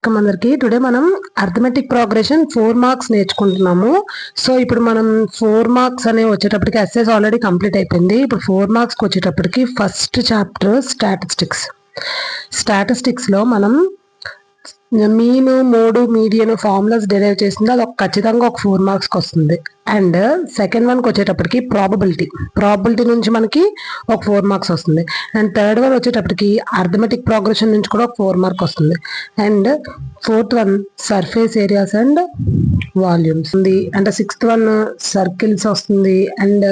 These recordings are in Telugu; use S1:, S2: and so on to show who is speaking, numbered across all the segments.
S1: వెల్కమ్ అందరికి. టుడే మనం అర్థమెటిక్ ప్రోగ్రెషన్ 4 మార్క్స్ నేర్చుకుంటున్నాము. సో ఇప్పుడు మనం 4 మార్క్స్ అనే వచ్చేటప్పటికి ఎస్ఎస్ ఆల్రెడీ కంప్లీట్ అయిపోయింది. ఇప్పుడు 4 మార్క్స్కి వచ్చేటప్పటికి ఫస్ట్ చాప్టర్ స్టాటిస్టిక్స్ లో మనం mean, mode, median formulas derive చేసింది. అది ఖచ్చితంగా ఒక 4 మార్క్స్కి వస్తుంది. అండ్ సెకండ్ వన్కి వచ్చేటప్పటికి ప్రాబబిలిటీ నుంచి మనకి ఒక 4 మార్క్స్ వస్తుంది. అండ్ థర్డ్ వన్ వచ్చేటప్పటికి అర్థమెటిక్ ప్రోగ్రెషన్ నుంచి కూడా ఒక 4 మార్క్ వస్తుంది. And fourth one surface areas and volumes ఉంది. అంటే సిక్స్త్ వన్ సర్కిల్స్ వస్తుంది అండ్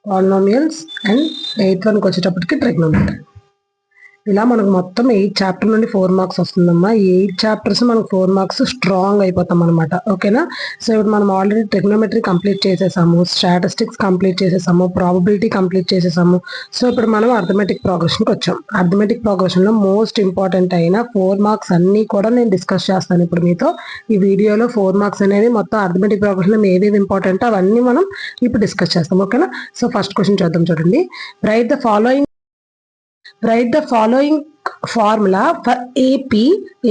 S1: పాలినామియల్స్. అండ్ ఎయిత్ వన్కి వచ్చేటప్పటికి ట్రిగ్నోమెట్రీ. ఇలా మనకు మొత్తం 8 చాప్టర్ నుండి 4 మార్క్స్ వస్తుందమ్మా. ఈ 8 చాప్టర్స్ మనకు 4 మార్క్స్ స్ట్రాంగ్ అయిపోతాం అనమాట. ఓకేనా? సో ఇప్పుడు మనం ఆల్రెడీ ట్రిగ్నోమెట్రీ కంప్లీట్ చేసేసాము, స్టాటిస్టిక్స్ కంప్లీట్ చేసేసాము, ప్రాబబిలిటీ కంప్లీట్ చేసేసాము. సో ఇప్పుడు మనం అర్థమెటిక్ ప్రోగ్రెషన్కి వచ్చాం. అర్థమెటిక్ ప్రోగ్రెషన్లో మోస్ట్ ఇంపార్టెంట్ అయిన 4 మార్క్స్ అన్నీ కూడా నేను డిస్కస్ చేస్తాను ఇప్పుడు మీతో. ఈ వీడియోలో 4 మార్క్స్ అనేది మొత్తం అర్థమెటిక్ ప్రోగ్రెషన్లో ఏవేవి ఇంపార్టెంట్ అవన్నీ మనం ఇప్పుడు డిస్కస్ చేస్తాం. ఓకేనా? సో ఫస్ట్ క్వశ్చన్ చూద్దాం. చూడండి, right the following formula for AP,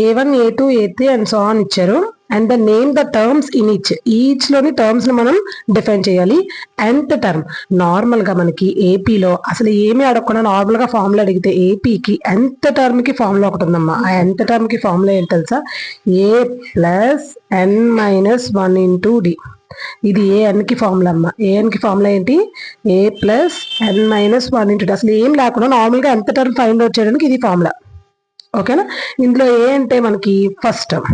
S1: A1, A2, A3 and so on ఇచ్చారు. And the name the terms in each లోని టర్మ్స్ ని మనం డిఫైన్ చేయాలి. nth టర్మ్ నార్మల్ గా మనకి ఏపీలో అసలు ఏమి అడగకుండా నార్మల్ గా ఫార్ములా అడిగితే ఏపీకి nth టర్మ్ కి ఫార్ములా ఒకటి ఉందమ్మా. ఆ nth టర్మ్ కి ఫార్ములా ఏంటి తెలుసా? A plus n-1 into D. ఇది ఏఎన్కి ఫార్ములా అమ్మ. ఏఎన్కి ఫార్ములా ఏంటి? A plus n-1 into D. అసలు ఏం లేకుండా నార్మల్గా nth టర్మ్ ఫైండ్ అవుట్ చేయడానికి ఇది ఫార్ములా. ఓకేనా? ఇందులో ఏ అంటే మనకి ఫస్ట్ టర్మ్.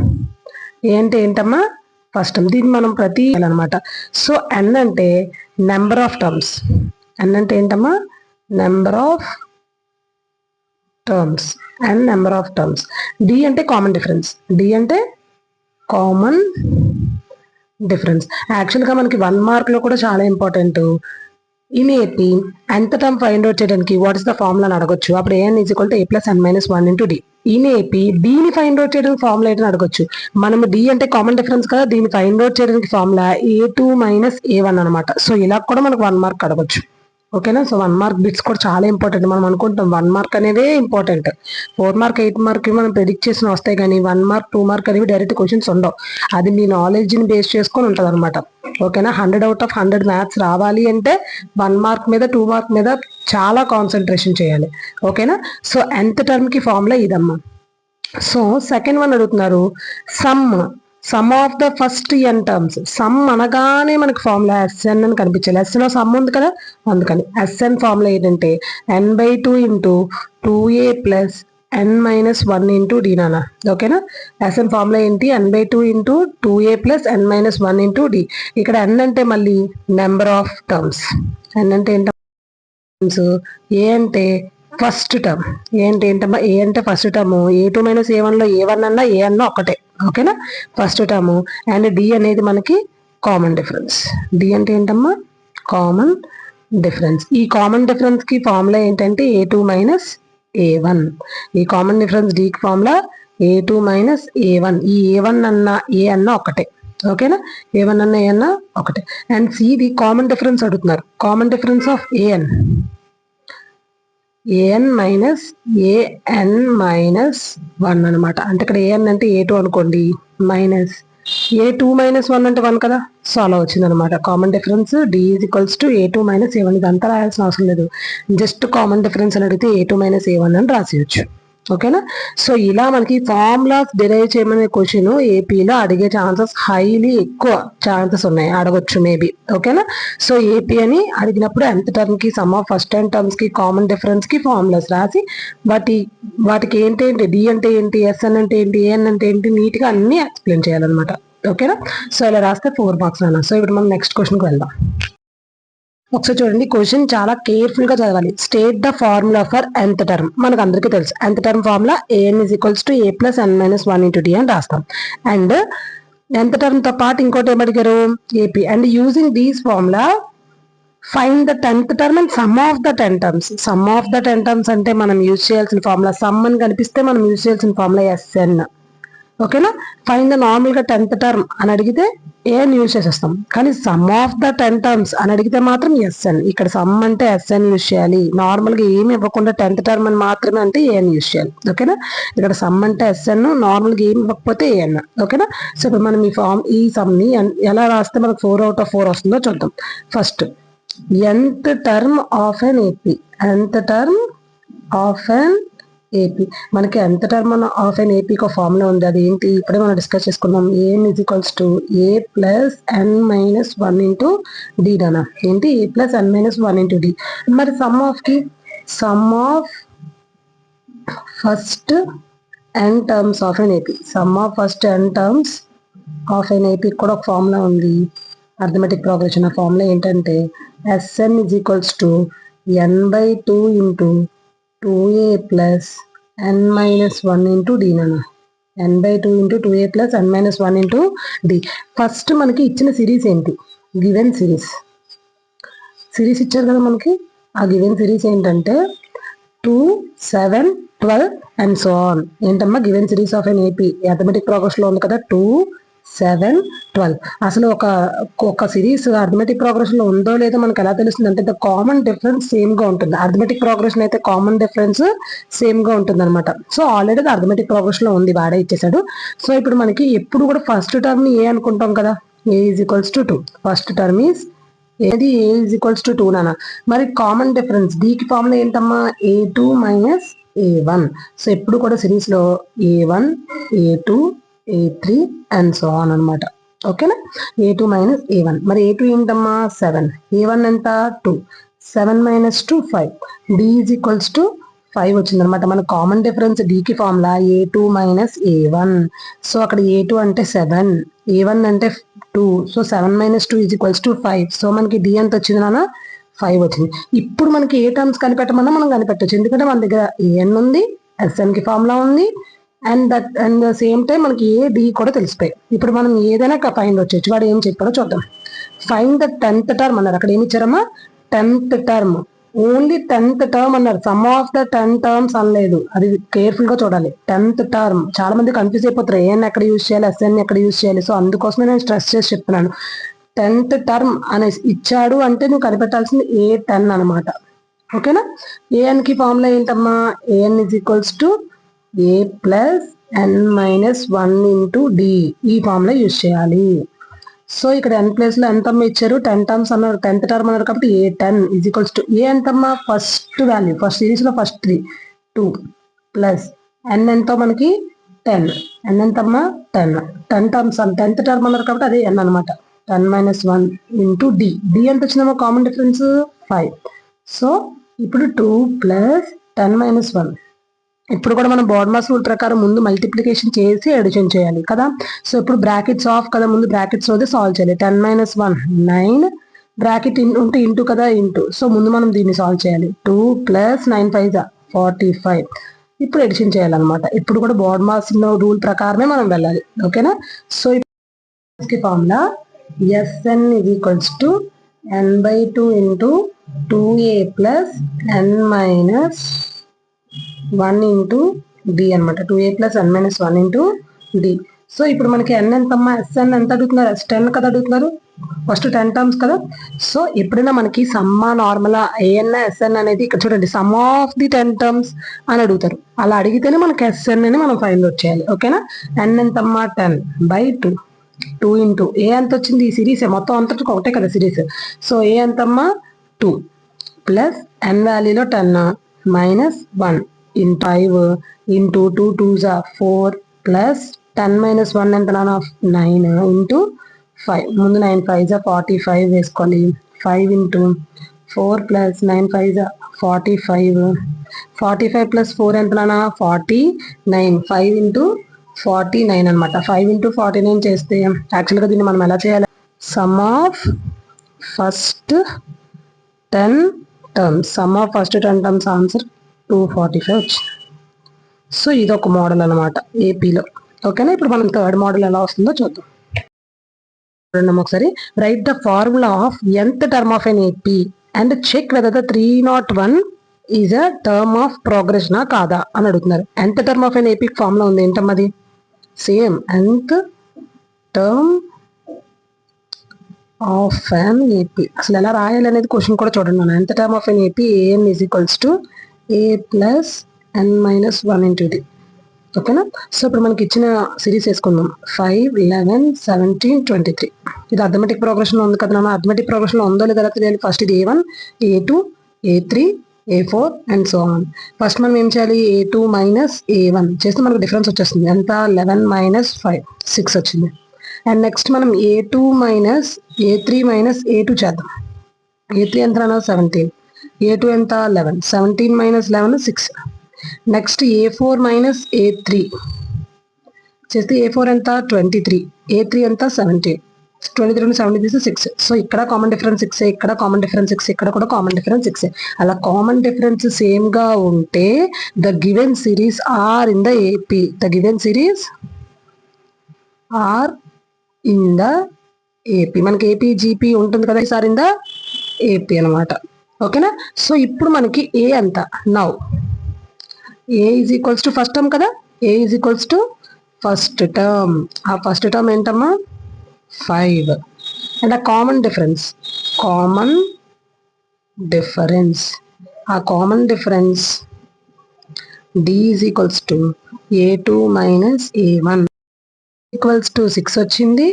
S1: ఏ అంటే ఏంటమ్మా? First term. దీన్ని మనం ప్రతి అనమాట. సో n అంటే నెంబర్ ఆఫ్ టర్మ్స్. n అంటే ఏంటమ్మా? Number of terms. n number of terms. D అంటే కామన్ డిఫరెన్స్. డి అంటే కామన్ డిఫరెన్స్. యాక్చువల్గా మనకి 1 మార్క్లో కూడా చాలా important. In AP nth term find out చేయడానికి వాట్ ఇస్ ద ఫార్ములా అని అడగొచ్చు. అప్పుడు a n is equal to A plus n-1 into d. In AP డీని ఫైండ్ అవుట్ చేయడానికి ఫార్ములా ఏంటని అడగొచ్చు. మనం డి అంటే కామన్ డిఫరెన్స్ కదా, దీన్ని ఫైండ్ అవుట్ చేయడానికి ఫార్ములా A2 మైనస్ A1 అనమాట. సో ఇలా కూడా మనకు 1 మార్క్ అడగొచ్చు. ఓకేనా? సో 1 మార్క్ బిట్స్ కూడా చాలా ఇంపార్టెంట్. మనం అనుకుంటాం 1 మార్క్ అనేదే ఇంపార్టెంట్. 4 మార్క్ 8 మార్క్ మనం ప్రెడిక్ట్ చేసిన వస్తాయి, కానీ 1 మార్క్ 2 మార్క్ అనేవి డైరెక్ట్ క్వశ్చన్స్ ఉండవు. అది మీ నాలెడ్జ్ని బేస్ చేసుకొని ఉంటుంది అనమాట. ఓకేనా? 100 అవుట్ ఆఫ్ 100 మ్యాథ్స్ రావాలి అంటే 1 మార్క్ మీద 2 మార్క్ మీద చాలా కాన్సన్ట్రేషన్ చేయాలి. ఓకేనా? సో nth టర్మ్కి ఫార్ములా ఇదమ్మా. సో సెకండ్ వన్ అడుగుతున్నారు, some of the first n terms. Some అనగానే మనకి ఫార్ములా Sn అని కనిపించాలి. ఎస్లో సమ్ ఉంది కదా, అందుకని Sn ఫార్ములా ఏంటంటే n/2 into 2a plus n-1 into D నాన్న. ఓకేనా? Sn ఫార్ములా ఏంటి? n/2 into 2a plus n-1 into D. ఇక్కడ n అంటే మళ్ళీ నెంబర్ ఆఫ్ టర్మ్స్. n అంటే ఏంటో ఏ అంటే ఫస్ట్ టర్మ్. ఏంటమ్మా? ఏ అంటే first term. A2 minus A1లో A1 అన్నా ఏ అన్నా ఒకటే. ఓకేనా? First term. అండ్ డి అనేది మనకి కామన్ డిఫరెన్స్. డి అంటే ఏంటమ్మా? Common difference. ఈ కామన్ డిఫరెన్స్ కి ఫార్ములా ఏంటంటే A2 మైనస్ A1. ఈ కామన్ డిఫరెన్స్ డికి ఫార్ములా A2 మైనస్ A1. ఈ A1 అన్నా ఏ అన్నా ఒకటే. ఓకేనా? A1 అన్నా ఏ అన్నా ఒకటే. అండ్ సిది కామన్ డిఫరెన్స్ అడుగుతున్నారు. Common difference of an minus an-1 అనమాట. అంటే ఇక్కడ an అంటే A2 అనుకోండి, మైనస్ A2 మైనస్ 1 అంటే 1 కదా. సో అలా వచ్చింది అనమాట. Common difference D is equals to A2 minus A1. ఇదంతా రాయాల్సిన అవసరం లేదు. జస్ట్ కామన్ డిఫరెన్స్ అని అడిగితే A2 మైనస్ A1 అని రాసేయచ్చు. ఓకేనా? సో ఇలా మనకి ఫార్ములాస్ డిరైవ్ చేయమనే క్వశ్చన్ ఏపీలో అడిగే ఛాన్సెస్ హైలీ ఎక్కువ ఛాన్సెస్ ఉన్నాయి, అడగొచ్చు మేబీ. ఓకేనా? సో ఏపీ అని అడిగినప్పుడు nth టర్మ్ కి some of first n terms కి కామన్ డిఫరెన్స్ కి ఫార్ములాస్ రాసి వాటికి ఏంటి, డి అంటే ఏంటి, ఎస్ఎన్ అంటే ఏంటి, ఏఎన్ అంటే ఏంటి, నీట్ గా అన్ని ఎక్స్ప్లెయిన్ చేయాలన్నమాట. ఓకేనా? సో ఇలా రాస్తే 4 మార్క్స్ అన్న. సో ఇప్పుడు మనం నెక్స్ట్ క్వశ్చన్కి వెళ్దాం. ఒకసారి చూడండి, క్వశ్చన్ చాలా కేర్ఫుల్ గా చదవాలి. State the formula for nth term. మనకు అందరికీ తెలుసు nth term formula an is equals to a plus n-1 into d అని రాస్తాం. అండ్ nth టర్మ్ తో పాటు ఇంకోటి ఏమడిగారు? AP. And using these formula find the 10th term and sum of the 10 terms. Sum of the 10 terms అంటే మనం యూజ్ చేయాల్సిన ఫార్ములా సమ్ అని కనిపిస్తే మనం యూజ్ చేయాల్సిన ఫార్ములా Sn. ఓకేనా. ఫైన్ ద నార్మల్గా 10th టర్మ్ అని అడిగితే ఏఎన్ యూజ్ చేసేస్తాం, కానీ సమ్ ఆఫ్ ద 10 టర్మ్స్ అని అడిగితే మాత్రం ఎస్ఎన్. ఇక్కడ సమ్ అంటే ఎస్ఎన్ యూజ్ చేయాలి, నార్మల్గా ఏమి ఇవ్వకుండా 10th టర్మ్ అని మాత్రమే అంటే ఏఎన్ యూజ్ చేయాలి. ఓకేనా. ఇక్కడ సమ్ అంటే ఎస్ఎన్, నార్మల్గా ఏమి ఇవ్వకపోతే ఏఎన్. ఓకేనా. సో ఇప్పుడు మనం ఈ సమ్ని ఎలా రాస్తే మనకు 4 out of 4 వస్తుందో చూద్దాం. First nth term of an AP. nth term of an AP, మనకి nth టర్మ్ ఆఫ్ ఎన్ ఏపీకి ఒక ఫార్ములా ఉంది, అది ఏంటి ఇప్పుడే మనం డిస్కస్ చేసుకున్నాం. A N is equals to A plus N minus 1 into D దానా. ఏంటి A plus N minus 1 into D. మరి sum of first N terms of an AP, sum of first N terms of an AP కూడా ఒక ఫార్ములా ఉంది, అర్థమెటిక్ ప్రోగ్రెషన్. ఆ ఫార్ములా ఏంటంటే S N is equals to N by 2 into 2a plus N minus 1 into D నాన్న. N by 2 into 2a plus N minus 1 into D. First మనకి ఇచ్చిన సిరీస్ ఏంటి, గివెన్ సిరీస్ ఇచ్చారు కదా మనకి. ఆ గివెన్ సిరీస్ ఏంటంటే 2, 7, 12 అండ్ సో ఆన్. ఏంటమ్మా given series of an AP, arithmetic progress లో ఉంది కదా 2, 7, 12. అసలు ఒక సిరీస్ అర్థమెటిక్ ప్రోగ్రెషన్ లో ఉందో లేదో మనకు ఎలా తెలుస్తుంది అంటే ద కామన్ డిఫరెన్స్ సేమ్ గా ఉంటుంది. అర్థమెటిక్ ప్రోగ్రెషన్ అయితే కామన్ డిఫరెన్స్ సేమ్ గా ఉంటుంది అనమాట. సో ఆల్రెడీ అర్థమెటిక్ ప్రోగ్రెషన్ లో ఉంది, వాడే ఇచ్చేసాడు. సో ఇప్పుడు మనకి ఎప్పుడు కూడా ఫస్ట్ టర్మ్ ని ఏ అనుకుంటాం కదా, a is equals to 2. First term is ఏది, ఏ ఈజ్ ఈక్వల్స్ టు 2 నాన్న. మరి కామన్ డిఫరెన్స్ డికి ఫార్ములా ఏంటమ్మా, A2 మైనస్ A1. సో ఎప్పుడు కూడా సిరీస్ లో A1, A2, A3 and so on అనమాట. ఓకేనా. A2 minus A1. మరి A2 ఏంటమ్మా 7, A1 ఎంత 2, 7 minus 2 5, D is equals to 5 వచ్చిందనమాట. మన కామన్ డిఫరెన్స్ డికి formula A2 minus A1. So అక్కడ A2 అంటే 7, A1 అంటే 2, so 7 minus 2 is equals to 5. So మనకి D ఎంత వచ్చింది నాన్న, 5 వచ్చింది. ఇప్పుడు మనకి ఏ టర్మ్స్ కనిపెట్టమన్నా మనం కనిపెట్టవచ్చు, ఎందుకంటే మన దగ్గర ఏఎన్ ఉంది, ఎస్ఎన్ కి ఫార్ములా ఉంది, అండ్ సేమ్ టైం మనకి ఏ డి కూడా తెలిసిపోయి. ఇప్పుడు మనం ఏదైనా ఫైండ్ వచ్చేచ్చు. వాడు ఏం చెప్పాడో చూద్దాం. ఫైండ్ ద 10th టర్మ్ అన్నారు. అక్కడ ఏమి ఇచ్చారమ్మా 10th term, only 10th term అన్నారు, సమ్ ఆఫ్ ద 10 టర్మ్స్ అనలేదు. అది కేర్ఫుల్ గా చూడాలి. 10th టర్మ్, చాలా మంది కన్ఫ్యూజ్ అయిపోతారు, ఏఎన్ ఎక్కడ యూజ్ చేయాలి, ఎస్ఎన్ ఎక్కడ యూజ్ చేయాలి. సో అందుకోసమే నేను స్ట్రెస్ చేసి చెప్తున్నాను. 10th టర్మ్ అనేసి ఇచ్చాడు అంటే నువ్వు కనిపెట్టాల్సింది A10 అనమాట. ఓకేనా. ఏఎన్ కి ఫార్ములా ఏంటమ్మా, A N is equals to A plus N minus 1 into D. ఈ ఫార్ములా యూజ్ చేయాలి. సో ఇక్కడ n ప్లేస్ లో ఎంతమ్మా ఇచ్చారు, 10 టర్మ్స్ అన్నారు, 10th టర్మ్ అన్నారు కాబట్టి A10 ఈజ్ ఈక్వల్స్ టు ఏ ఎంతమ్మా, ఫస్ట్ వాల్యూ, ఫస్ట్ సిరీస్ లో ఫస్ట్ 3, 2 ప్లస్ ఎన్ ఎంతో మనకి 10, ఎన్ ఎంతమ్మా 10 టర్మ్స్, 10th టర్మ్ అన్నారు కాబట్టి అదే ఎన్ అనమాట. 10 మైనస్ 1 ఇంటూ డి. డి ఎంత వచ్చిందమ్మా, కామన్ డిఫరెన్స్ 5. సో ఇప్పుడు 2 ప్లస్ 10 మైనస్ 1. ఇప్పుడు కూడా మనం బోర్డ్మాస్ రూల్ ప్రకారం ముందు మల్టిప్లికేషన్ చేసి అడిషన్ చేయాలి కదా. సో ఇప్పుడు బ్రాకెట్స్ ఆఫ్ కదా, ముందు బ్రాకెట్స్ వద్ద సాల్వ్ చేయాలి. 10 మైనస్ 1 9, బ్రాకెట్ ఉంటే ఇంటూ కదా ఇంటూ. సో ముందు మనం దీన్ని సాల్వ్ చేయాలి. 2 ప్లస్ 9 5 45. ఇప్పుడు ఎడిషన్ చేయాలన్నమాట. ఇప్పుడు కూడా బోర్డ్మాస్ రూల్ ప్రకారమే మనం వెళ్ళాలి. ఓకేనా. So formula S N is equals to N by 2 into 2a plus N minus 1 into D అనమాట. 2a plus N minus 1 into D. So ఇప్పుడు మనకి ఎన్ ఎంతమ్మా, ఎస్ఎన్ ఎంత అడుగుతున్నారు, S10 కదా అడుగుతున్నారు, ఫస్ట్ 10 టర్మ్స్ కదా. సో ఎప్పుడైనా మనకి సమ్మా నార్మలా ఏఎన్ ఎస్ఎన్ అనేది ఇక్కడ చూడండి, సమ్ ఆఫ్ ది 10 టర్మ్స్ అని అడుగుతారు. అలా అడిగితేనే మనకి ఎస్ఎన్ అని మనం ఫైండ్ అవుట్ చేయాలి. ఓకేనా. ఎన్ ఎంతమ్మా 10 బై 2, 2 ఇంటూ ఏ ఎంత వచ్చింది, ఈ సిరీస్ మొత్తం అంతటికి ఒకటే కదా సిరీస్. సో ఏ ఎంతమ్మా 2 ప్లస్ ఎన్ వాల్యూలో 10 minus 1 into 5 into 2 2s 4 plus 10 minus 1 ఎంత నాన్న 9 ఇంటూ 5. ముందు 9 5s 45 వేసుకోవాలి. 5 ఇంటూ 4 ప్లస్ 9 5s 45, 45 ప్లస్ 4 ఎంత నాన్న 49, 5 ఇంటూ 49 అనమాట. 5 ఇంటూ 49 చేస్తే యాక్చువల్గా దీన్ని మనం ఎలా చేయాలి, some of first 10 terms, sum of first 10 terms answer 245 వచ్చింది. సో ఇది ఒక మోడల్ అనమాట ఏపీలో. ఓకేనా. ఇప్పుడు మనం థర్డ్ మోడల్ ఎలా వస్తుందో చూద్దాం. ఒకసారి write the formula of nth term of an AP and check whether the 301 is a term of progression కాదా అని అడుగుతున్నారు. nth term of an AP formula ఉంది ఏంటమ్మది, same nth term of an AP. అసలు ఎలా రాయాలి అనేది క్వశ్చన్ కూడా చూడండి. మనం nth term of an AP an is equals to a plus n-1 into ఇది. ఓకేనా? సో ఇప్పుడు మనకి ఇచ్చిన సిరీస్ వేసుకుందాం. 5, 11, 17, 23. ఇది అథమెటిక్ ప్రోగ్రెషన్లో ఉంది కదా. అథమెటిక్ ప్రోగ్రెషన్లో ఉందో లేదో తెలియాలి. ఫస్ట్ ఇది A1, A2, A3, A4 and so on. First మనం ఏం చేయాలి? A2 మైనస్ A1 చేస్తే మనకు డిఫరెన్స్ వచ్చేస్తుంది. ఎంత? 11 మైనస్ 5, 6 వచ్చింది. అండ్ నెక్స్ట్ మనం A2 minus A3 minus A2 చేద్దాం. A3 ఎంత? 17. A2 ఎంత? 11. 17 minus 11, 6. Next A4 minus A3 చేస్తే A4 ఎంత? 23. A3 ఎంత? 17. 23 నుండి 17 తీస్తే 6. సో ఇక్కడ కామన్ డిఫరెన్స్ 6, ఇక్కడ కామన్ డిఫరెన్స్ 6, ఇక్కడ కూడా కామన్ డిఫరెన్స్ 6. అలా కామన్ డిఫరెన్స్ సేమ్ గా ఉంటే the given series are in the AP. The given series are in the AP. మనకి ఏపీ జీపీ ఉంటుంది కదా, ఈసారి ఇన్ ద ఏపీ అనమాట. ఓకేనా? సో ఇప్పుడు మనకి ఏ ఎంత? Now a is equals to first term కదా. A is equals to first term. ఆ ఫస్ట్ టర్మ్ ఏంటమ్మా? 5. అండ్ ఆ కామన్ డిఫరెన్స్ ఆ common difference d is equals to A2 minus A1 equals to 6 వచ్చింది.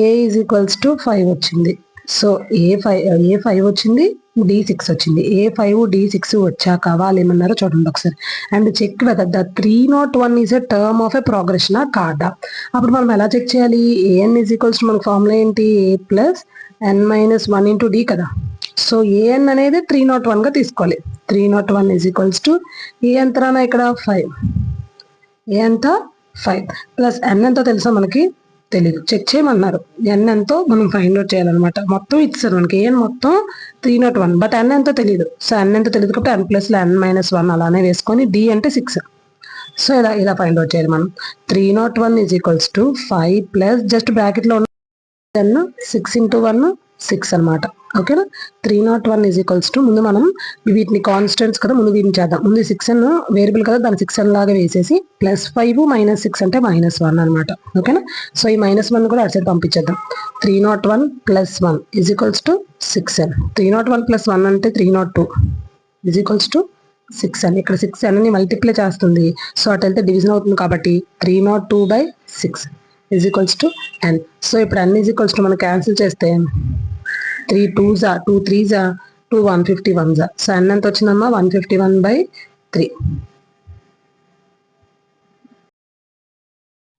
S1: ఏ ఈజ్ ఈక్వల్స్ టు 5 వచ్చింది. సో A5 వచ్చింది, D6 వచ్చింది. A5 D6 వచ్చాక వాళ్ళు ఏమన్నారో చూడండి ఒకసారి. And check whether the 301 is a term of a progression కాదా. అప్పుడు మనం ఎలా చెక్ చేయాలి? an ఈజ్ ఈక్వల్స్ టు మనకు ఫార్ములా ఏంటి? A plus n-1 into D కదా. సో an అనేది 301 గా తీసుకోవాలి. 301 ఈజ్ ఈక్వల్స్ టు ఏ ఎంత రానా ఇక్కడ? 5. ఏ ఎంత? 5 ప్లస్ n ఎంతో తెలుసా మనకి? తెలీదు. చెక్ చేయమన్నారు. n ఎంతో మనం ఫైండ్ అవుట్ చేయాలన్నమాట. మొత్తం ఇచ్చారు మనకి. an మొత్తం 301, బట్ n ఎంతో తెలియదు. సో n ఎంతో తెలియదు కాబట్టి n ప్లస్ n-1 అలానే వేసుకొని d అంటే 6. సో ఇలా ఫైండ్ అవుట్ చేయాలి మనం. 301 is equals to 5 plus just బ్రాకెట్లో ఉన్న 10, 6 ఇంటూ 1, 6 అనమాట. ఓకేనా? 301 ఈజ్ ఈక్వల్స్ టు ముందు మనం వీటిని కాన్స్టెంట్స్ కదా, ముందు వీటిని చేద్దాం. ముందు 6n వేరియబుల్ కదా, దాన్ని 6n లాగా వేసేసి ప్లస్ 5 మైనస్ 6 అంటే -1 అనమాట. ఓకేనా? సో ఈ -1 కూడా అటు సైడ్ పంపించేద్దాం. 301 plus 1 is equals to 6n. 301 plus 1 అంటే 302 ఈజ్ ఈక్వల్స్ టు 6n. ఇక్కడ 6n ని మల్టిప్లై చేస్తుంది. సో అటు వెళ్తే డివిజన్ అవుతుంది కాబట్టి 302/6 is equals to n. So ఇప్పుడు n ఈజ్ ఈక్వల్స్ టు మనం క్యాన్సిల్ చేస్తే 3 2s 2 3s 2 151s. So n ఎంత వచ్చిందమ్మా? 151/3.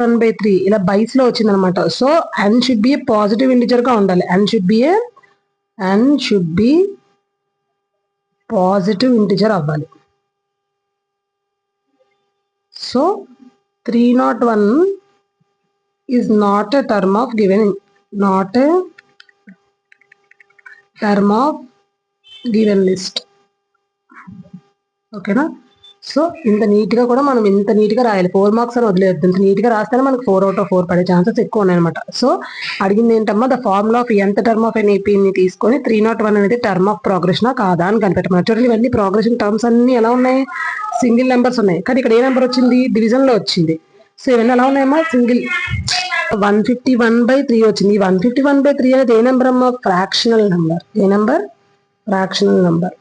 S1: 1/3 ఇలా బైస్ లో వచ్చింది అనమాట. So n should be positive integer గా ఉండాలి. n should be positive integer అవ్వాలి. So 301 is not a term of given list. ఓకేనా? సో ఇంత నీట్ గా కూడా మనం ఇంత నీట్ గా రాయాలి. 4 మార్క్స్ అని వదిలేదు. ఇంత నీట్ గా రాస్తేనే మనకు 4 out of 4 పడే ఛాన్సెస్ ఎక్కువ ఉన్నాయన్నమాట. సో అడిగింది ఏంటమ్మా? The formula of nth term of an ఏపీని తీసుకొని 301 అనేది టర్మ్ ఆఫ్ ప్రోగ్రెషన్ కాదా అని కనిపెట్టమన్నారు. చూడండి, ఇవన్నీ ప్రోగ్రెషన్ టర్మ్స్ అన్ని ఎలా ఉన్నాయి? సింగిల్ నెంబర్స్ ఉన్నాయి. కానీ ఇక్కడ ఏ నెంబర్ వచ్చింది? డివిజన్ లో వచ్చింది. సో ఇవన్నీ ఎలా ఉన్నాయమ్మా? సింగిల్. 151/3 వచ్చింది. ఈ 151/3 అనేది ఏ నెంబర్ అమ్మా? Fractional number. ఏ నెంబర్? Fractional number.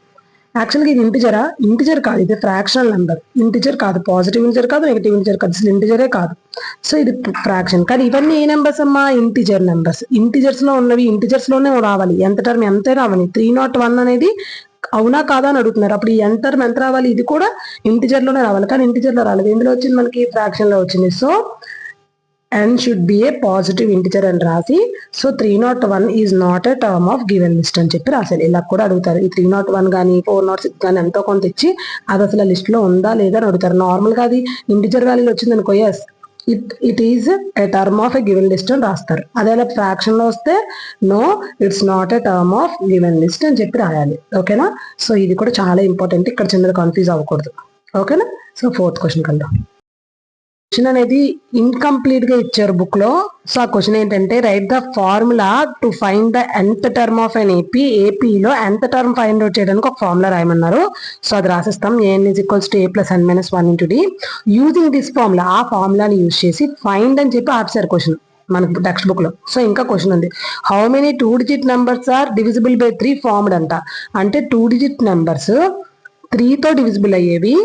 S1: యాక్చువల్గా ఇది ఇంటిజర్ కాదు, ఇది ఫ్రాక్షనల్ నెంబర్. ఇంటిజర్ కాదు, పాజిటివ్ ఇంటిజర్ కాదు, నెగిటివ్ ఇంటిజర్ కాదు, అసలు ఇంటిజరే కాదు. సో ఇది ఫ్రాక్షన్. కానీ ఇవన్నీ ఏ నెంబర్స్ అమ్మా? Integer numbers. ఇంటిజర్స్ లో ఉన్నవి ఇంటిజర్స్ లోనే రావాలి. ఎంత టర్మ్ ఎంత రావాలి. 301 అనేది అవునా కాదా అని అడుగుతున్నారు. అప్పుడు ఈ ఎంత టర్మ్ ఎంత రావాలి? ఇది కూడా ఇంటిజర్ లోనే రావాలి. కానీ ఇంటిజర్ లో రాలేదు. ఎందులో వచ్చింది? మనకి ఫ్రాక్షన్ లో వచ్చింది. So n should be a positive integer అని రాసి, so 301 is not a term of given list అని చెప్పి రాశారు. ఇలా కూడా అడుగుతారు. ఈ 301 కానీ 406 కానీ ఎంతో కొంత ఇచ్చి అది అసలు లిస్ట్ లో ఉందా లేదా అని అడుగుతారు. నార్మల్ గా అది ఇంటిజర్ వాల్యూ వచ్చింది అనుకో, yes it is a term of a given list అని రాస్తారు. అదే ఫ్రాక్షన్ లో వస్తే no, it's not a term of given list అని చెప్పి రాయాలి. ఓకేనా? సో ఇది కూడా చాలా ఇంపార్టెంట్. ఇక్కడ చిన్నది కన్ఫ్యూజ్ అవ్వకూడదు. ఓకేనా? సో 4th క్వశ్చన్ కల్లా క్వశ్చన్ అనేది ఇన్కంప్లీట్ గా ఇచ్చారు బుక్ లో. సో ఆ క్వశ్చన్ ఏంటంటే right the formula to find the nth term of an AP. ఏపీలో nth టర్మ్ ఫైండ్ అవుట్ చేయడానికి ఒక ఫార్ములా రాయమన్నారు. సో అది రాసిస్తాం. an is equals to a plus n minus 1 into d. Using this formula, ఆ ఫార్ములాని యూజ్ చేసి ఫైండ్ అని చెప్పి ఆప్సారు క్వశ్చన్ మనకు టెక్స్ట్ బుక్ లో. సో ఇంకా క్వశ్చన్ ఉంది, how many 2 digit numbers are divisible by 3 formed అంట. అంటే 2 digit నెంబర్స్ 3 తో డివిజిబుల్ అయ్యేవి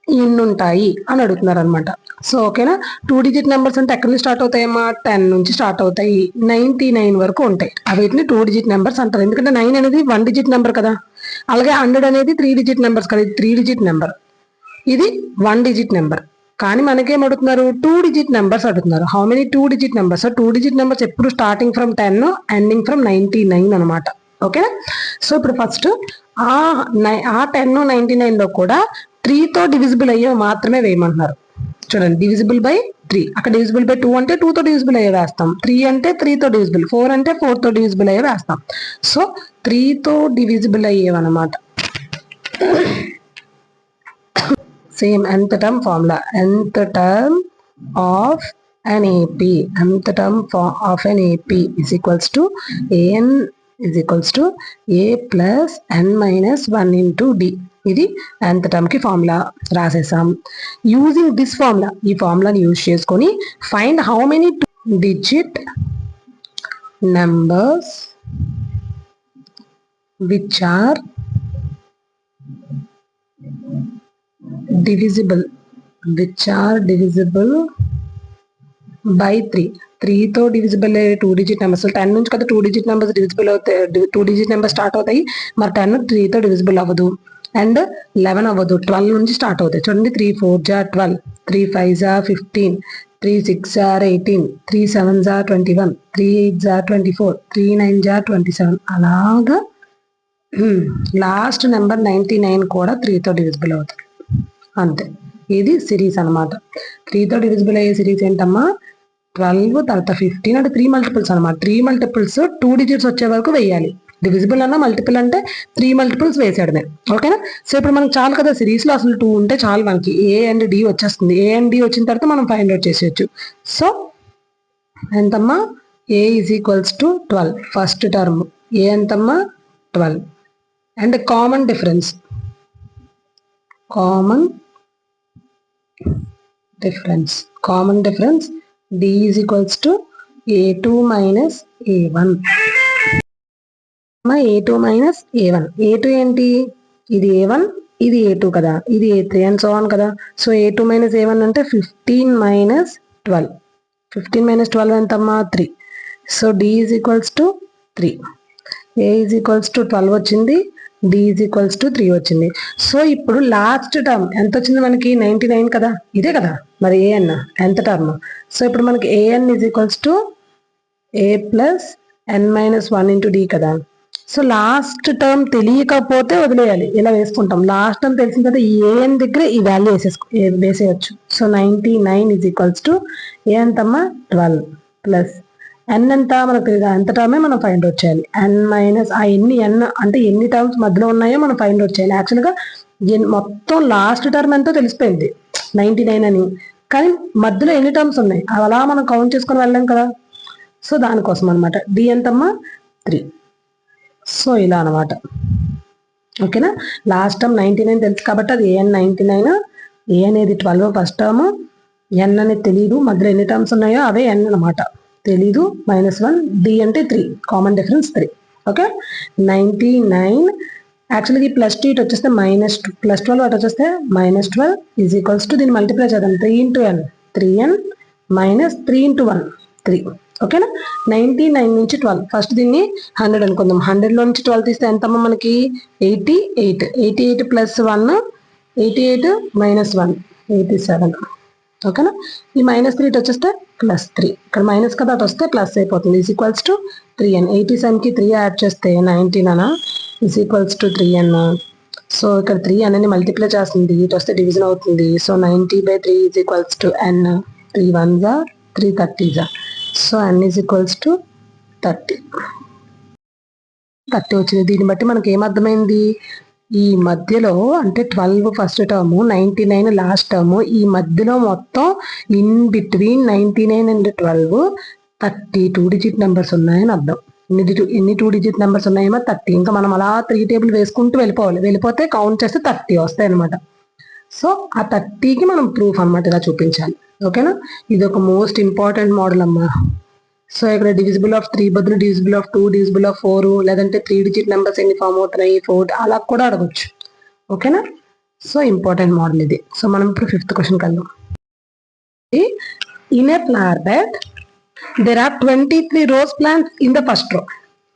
S1: ఎన్ని ఉంటాయి అని అడుగుతున్నారు అనమాట. సో ఓకేనా, 2 digit నెంబర్స్ అంటే ఎక్కడి నుంచి స్టార్ట్ అవుతాయమ్మా, 10 నుంచి స్టార్ట్ అవుతాయి, 99 వరకు ఉంటాయి. వీటిని 2 digit నెంబర్స్ అంటారు. ఎందుకంటే 9 అనేది 1 digit నెంబర్ కదా, అలాగే 100 అనేది 3 digit నెంబర్స్ కదా, ఇది 3 digit నెంబర్, ఇది 1 digit నెంబర్. కానీ మనకేం అడుగుతున్నారు, 2 digit నెంబర్స్ అడుగుతున్నారు. How many 2 digit numbers. 2 digit numbers ఎప్పుడు స్టార్టింగ్ ఫ్రమ్ 10 ఎండింగ్ ఫ్రమ్ 99 అనమాట. ఓకేనా. సో ఇప్పుడు ఫస్ట్ ఆ 10 99 లో కూడా 3 తో డివిజిబుల్ అయ్యేవి మాత్రమే వేయమంటున్నారు. చూడండి, డివిజిబుల్ బై 3, అక్కడ డివిజిబుల్ బై 2 అంటే 2 తో డివిజిబుల్ అయ్యే వేస్తాం, 3 అంటే 3 తో డివిజిబుల్, 4 అంటే 4 తో డివిజిబుల్ అయ్యే వేస్తాం. సో 3 తో డివిజిబుల్ అయ్యేవన్నమాట. Same nth term formula, nth term of an AP, nth term of an AP is equals to an is equals to a plus n minus 1 into d. ఇది nth టర్మ్ కి ఫార్ములా రాసేసాం. యూజింగ్ దిస్ ఫార్ములా, ఈ ఫార్ములాని యూజ్ చేసుకొని find how many 2 digit numbers which are divisible by 3. 3 తో డివిజిబుల్ అయ్యే 2 digit నెంబర్స్, 10 నుంచి కదా 2 digit నెంబర్స్ డివిజిబుల్ అవుతాయి, 2 digit నెంబర్స్ స్టార్ట్ అవుతాయి. మరి 10 3 తో డివిజిబుల్ అవ్వదు, అండ్ 11 అవ్వదు, 12 నుంచి స్టార్ట్ అవుతాయి. చూడండి, 3 4 జా 12, 3 5 జా 15, 3 6 జా 18, 3 7 జా 21, 3 8 జా 24, 3 9 జా 27. అలాగా లాస్ట్ నెంబర్ 99 కూడా 3 తో డివిజిబుల్ అవుతుంది. అంతే, ఇది సిరీస్ అనమాట. 3 తో డివిజిబుల్ అయ్యే సిరీస్ ఏంటమ్మా, 12, తర్వాత 15 అంటే 3 మల్టిపుల్స్ అనమాట. 3 మల్టిపుల్స్ 2 digits వచ్చే వరకు వేయాలి. డివిజిబుల్ అన్న మల్టిపుల్ అంటే 3 మల్టిపుల్స్ వేసాడమే. ఓకేనా. సో ఇప్పుడు మనకు చాలు కదా, సిరీస్ లో అసలు 2 ఉంటే చాలు, మనకి ఏ అండ్ డి వచ్చేస్తుంది. ఏ అండ్ డి వచ్చిన తర్వాత మనం ఫైండ్ అవుట్ చేసేయచ్చు. సో ఎంతమ్మా, a is equals to 12 first term. A ఎంతమ్మా 12. And common difference d is equals to a2 minus a1. a2 minus a1. a2 ఏంటి, ఇది a1, ఇది a2 కదా, ఇది a3 అండ్ సో ఆన్ కదా. సో a2 minus a1 అంటే 15 minus 12. 15 minus 12 ఎంతమ్మా 3. So d is equals to 3. a is equals to 12 వచ్చింది, d is equals to 3 వచ్చింది. సో ఇప్పుడు లాస్ట్ టర్మ్ ఎంత వచ్చింది మనకి, 99 కదా, ఇదే కదా మరి an nth టర్మ్. సో ఇప్పుడు మనకి an is equals to a plus n minus 1 into d కదా. సో లాస్ట్ టర్మ్ తెలియకపోతే వదిలేయాలి, ఇలా వేసుకుంటాం. లాస్ట్ టర్మ్ తెలిసిన తర్వాత ఈ an దగ్గర ఈ వాల్యూ వేసేయచ్చు. So 99 is equals to a ఎంతమ్మా 12 ప్లస్ n ఎంత మనకు తెలియదు, ఎంత టర్మే మనం ఫైండ్ అవుట్ చేయాలి. n మైనస్ ఆ ఎన్ని n అంటే ఎన్ని టర్మ్స్ మధ్యలో ఉన్నాయో మనం ఫైండ్ అవుట్ చేయాలి. యాక్చువల్గా మొత్తం లాస్ట్ టర్మ్ ఎంతో తెలిసిపోయింది 99 అని, కానీ మధ్యలో ఎన్ని టర్మ్స్ ఉన్నాయి అవి అలా మనం కౌంట్ చేసుకొని వెళ్ళాం కదా. సో దానికోసం అనమాట. డి ఎంతమ్మా 3. సో ఇలా అనమాట. ఓకేనా. లాస్ట్ టర్మ్ 99 తెలుసు కాబట్టి అది an 99, ఏ అనేది 12 ఫస్ట్ టర్మ్, n అనేది తెలియదు, మధ్యలో ఎన్ని టర్మ్స్ ఉన్నాయో అవే n అనమాట, తెలీదు, -1, d అంటే 3, కామన్ డిఫరెన్స్ 3. ఓకే. 99 యాక్చువల్గా ఈ +2 ఇటు వచ్చేస్తే +12 అటు వచ్చేస్తే -12 ఈజ్ ఈక్వల్స్ టు, దీన్ని మల్టిప్లై చేద్దాం, 3 into n, 3n minus 3 into 1 3. ఓకేనా. 99 నుంచి 12, ఫస్ట్ దీన్ని 100 అనుకుందాం. 100లో నుంచి 12 తీస్తే ఎంతమ్మా మనకి 88. 88 ప్లస్ 1 88 మైనస్ 1 87. ఓకేనా. ఈ -3 ఇటు వచ్చేస్తే +3, ఇక్కడ మైనస్ కదా అటు వస్తే ప్లస్ అయిపోతుంది. Is equals to 3n. 87కి 3 add చేస్తే 19 is equals to 3n. So ఇక్కడ 3 అనేది మల్టిప్లై చేస్తుంది, ఇటు వస్తే డివిజన్ అవుతుంది. So 90/3 is equals to n. 3 1s 3 30s. So n is equals to 30 వచ్చింది. దీన్ని బట్టి మనకి ఏమర్థమైంది, ఈ మధ్యలో అంటే 12 ఫస్ట్ టర్మ్, 99 లాస్ట్ టర్మ్, ఈ మధ్యలో మొత్తం in between 99 and 12 32 digit numbers ఉన్నాయని అర్థం. ఎన్ని 2 డిజిట్ నెంబర్స్ ఉన్నాయేమో 30. ఇంకా మనం అలా 3 టేబుల్ వేసుకుంటూ వెళ్ళిపోవాలి. వెళ్ళిపోతే కౌంట్ చేస్తే 30 వస్తాయి అనమాట. సో ఆ 30కి మనం ప్రూఫ్ అనమాట ఇలా చూపించాలి. ఓకేనా? ఇది ఒక మోస్ట్ ఇంపార్టెంట్ మోడల్ అమ్మా. సో ఇక్కడ డివిజిబుల్ ఆఫ్ 3 బదులు డివిజిబుల్ ఆఫ్ 2, డివిజిబుల్ ఆఫ్ 4, లేదంటే 3 డిజిట్ నెంబర్స్ ఎన్ని ఫామ్ అవుతున్నాయి 4 అలా కూడా అడగచ్చు. ఓకేనా? సో ఇంపార్టెంట్ మోడల్ ఇది. సో మనం ఇప్పుడు 5th క్వశ్చన్ వెళ్దాం. In a flower bed there are 23 rose plants in the first row.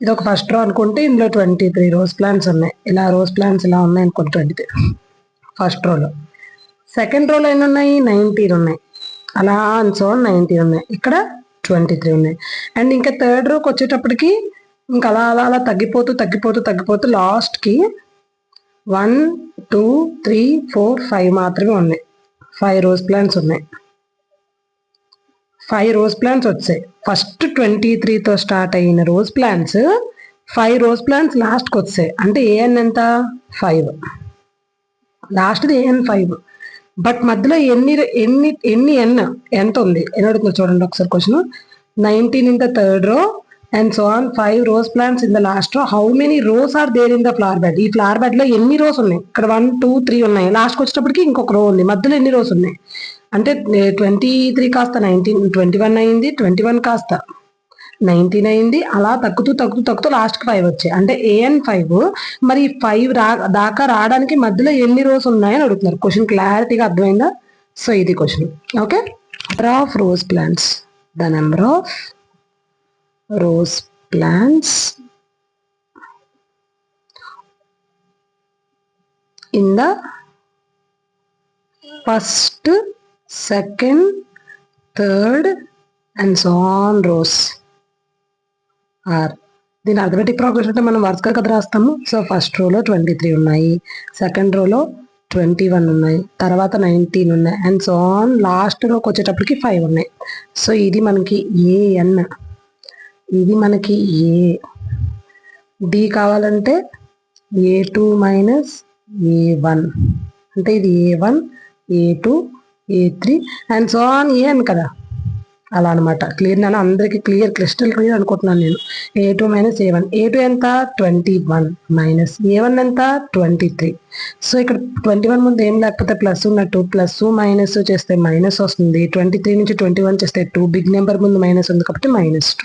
S1: ఇది ఒక ఫస్ట్ రో అనుకుంటే ఇందులో 23 రోజ్ ప్లాంట్స్ ఉన్నాయి. ఇలా రోజ్ ప్లాంట్స్ ఇలా ఉన్నాయి అనుకోండి 23 ఫస్ట్ రోలో. సెకండ్ రోలో ఎన్ని ఉన్నాయి? 19 ఉన్నాయి. అలా సో 19 ఉన్నాయి. ఇక్కడ 23 ఉన్నాయి. అండ్ ఇంకా థర్డ్ రోకి వచ్చేటప్పటికి ఇంకా అలా అలా అలా తగ్గిపోతూ తగ్గిపోతూ తగ్గిపోతూ లాస్ట్కి 1, 2, 3, 4, 5 మాత్రమే ఉన్నాయి. 5 రోజ్ ప్లాంట్స్ ఉన్నాయి. 5 రోజ్ ప్లాంట్స్ వచ్చాయి. ఫస్ట్ 23తో స్టార్ట్ అయిన రోజ్ ప్లాంట్స్ 5 రోజ్ ప్లాంట్స్ లాస్ట్కి వచ్చాయి. అంటే ఏఎన్ ఎంత? 5. లాస్ట్ది ఏఎన్ 5. బట్ మధ్యలో ఎన్ని ఎన్ని ఎన్ని ఎంత ఉంది ఎన్ని అడుగుతుందో చూడండి ఒకసారి question. 19 in the third row and so on 5 rose plants in the last row. How many rows are there in the flower bed? ఈ ఫ్లవర్ బెడ్ లో ఎన్ని రోస్ ఉన్నాయి? ఇక్కడ 1, 2, 3 ఉన్నాయి. లాస్ట్కి వచ్చేటప్పటికి ఇంకొక రో ఉంది. మధ్యలో ఎన్ని రోస్ ఉన్నాయి అంటే 23 కాస్త 19, 21 అయింది. 21 కాస్త 19 అయింది. అలా తగ్గుతూ తగ్గుతూ తగ్గుతూ లాస్ట్కి 5 వచ్చాయి. అంటే ఏఎన్ 5. మరి 5 దాకా రావడానికి మధ్యలో ఎన్ని రోస్ ఉన్నాయని అడుగుతున్నారు. క్వశ్చన్ క్లారిటీగా అర్థమైందా? సో ఇది question. Okay. Number of rose plants. The number of rose plants in the first, second, third and so on rows are. దీని అర్థమెటిక్ ప్రోగ్రెషన్ అంటే మనం వరుసగా కదా రాస్తాము. సో ఫస్ట్ రోలో 23 ఉన్నాయి, సెకండ్ రోలో 21 ఉన్నాయి, తర్వాత 19 ఉన్నాయి అండ్ సో ఆన్ లాస్ట్ రోకి వచ్చేటప్పటికి 5 ఉన్నాయి. సో ఇది మనకి ఏఎన్, ఇది మనకి ఏ. డి కావాలంటే A2 మైనస్ A1 అంటే ఇది A1, A2, A3 and so on AN కదా. అలా అనమాట. క్లియర్ నేను అందరికీ క్లియర్, క్రిస్టల్ క్లియర్ అనుకుంటున్నాను నేను. A2 minus A1. A2 ఎంత? 21 మైనస్ A1 ఎంత? 23. సో ఇక్కడ 21 ముందు ఏం లేకపోతే ప్లస్ ఉన్నట్టు, ప్లస్ మైనస్ చేస్తే మైనస్ వస్తుంది. 23 నుంచి 21 చేస్తే 2, బిగ్ నెంబర్ ముందు మైనస్ ఉంది కాబట్టి -2.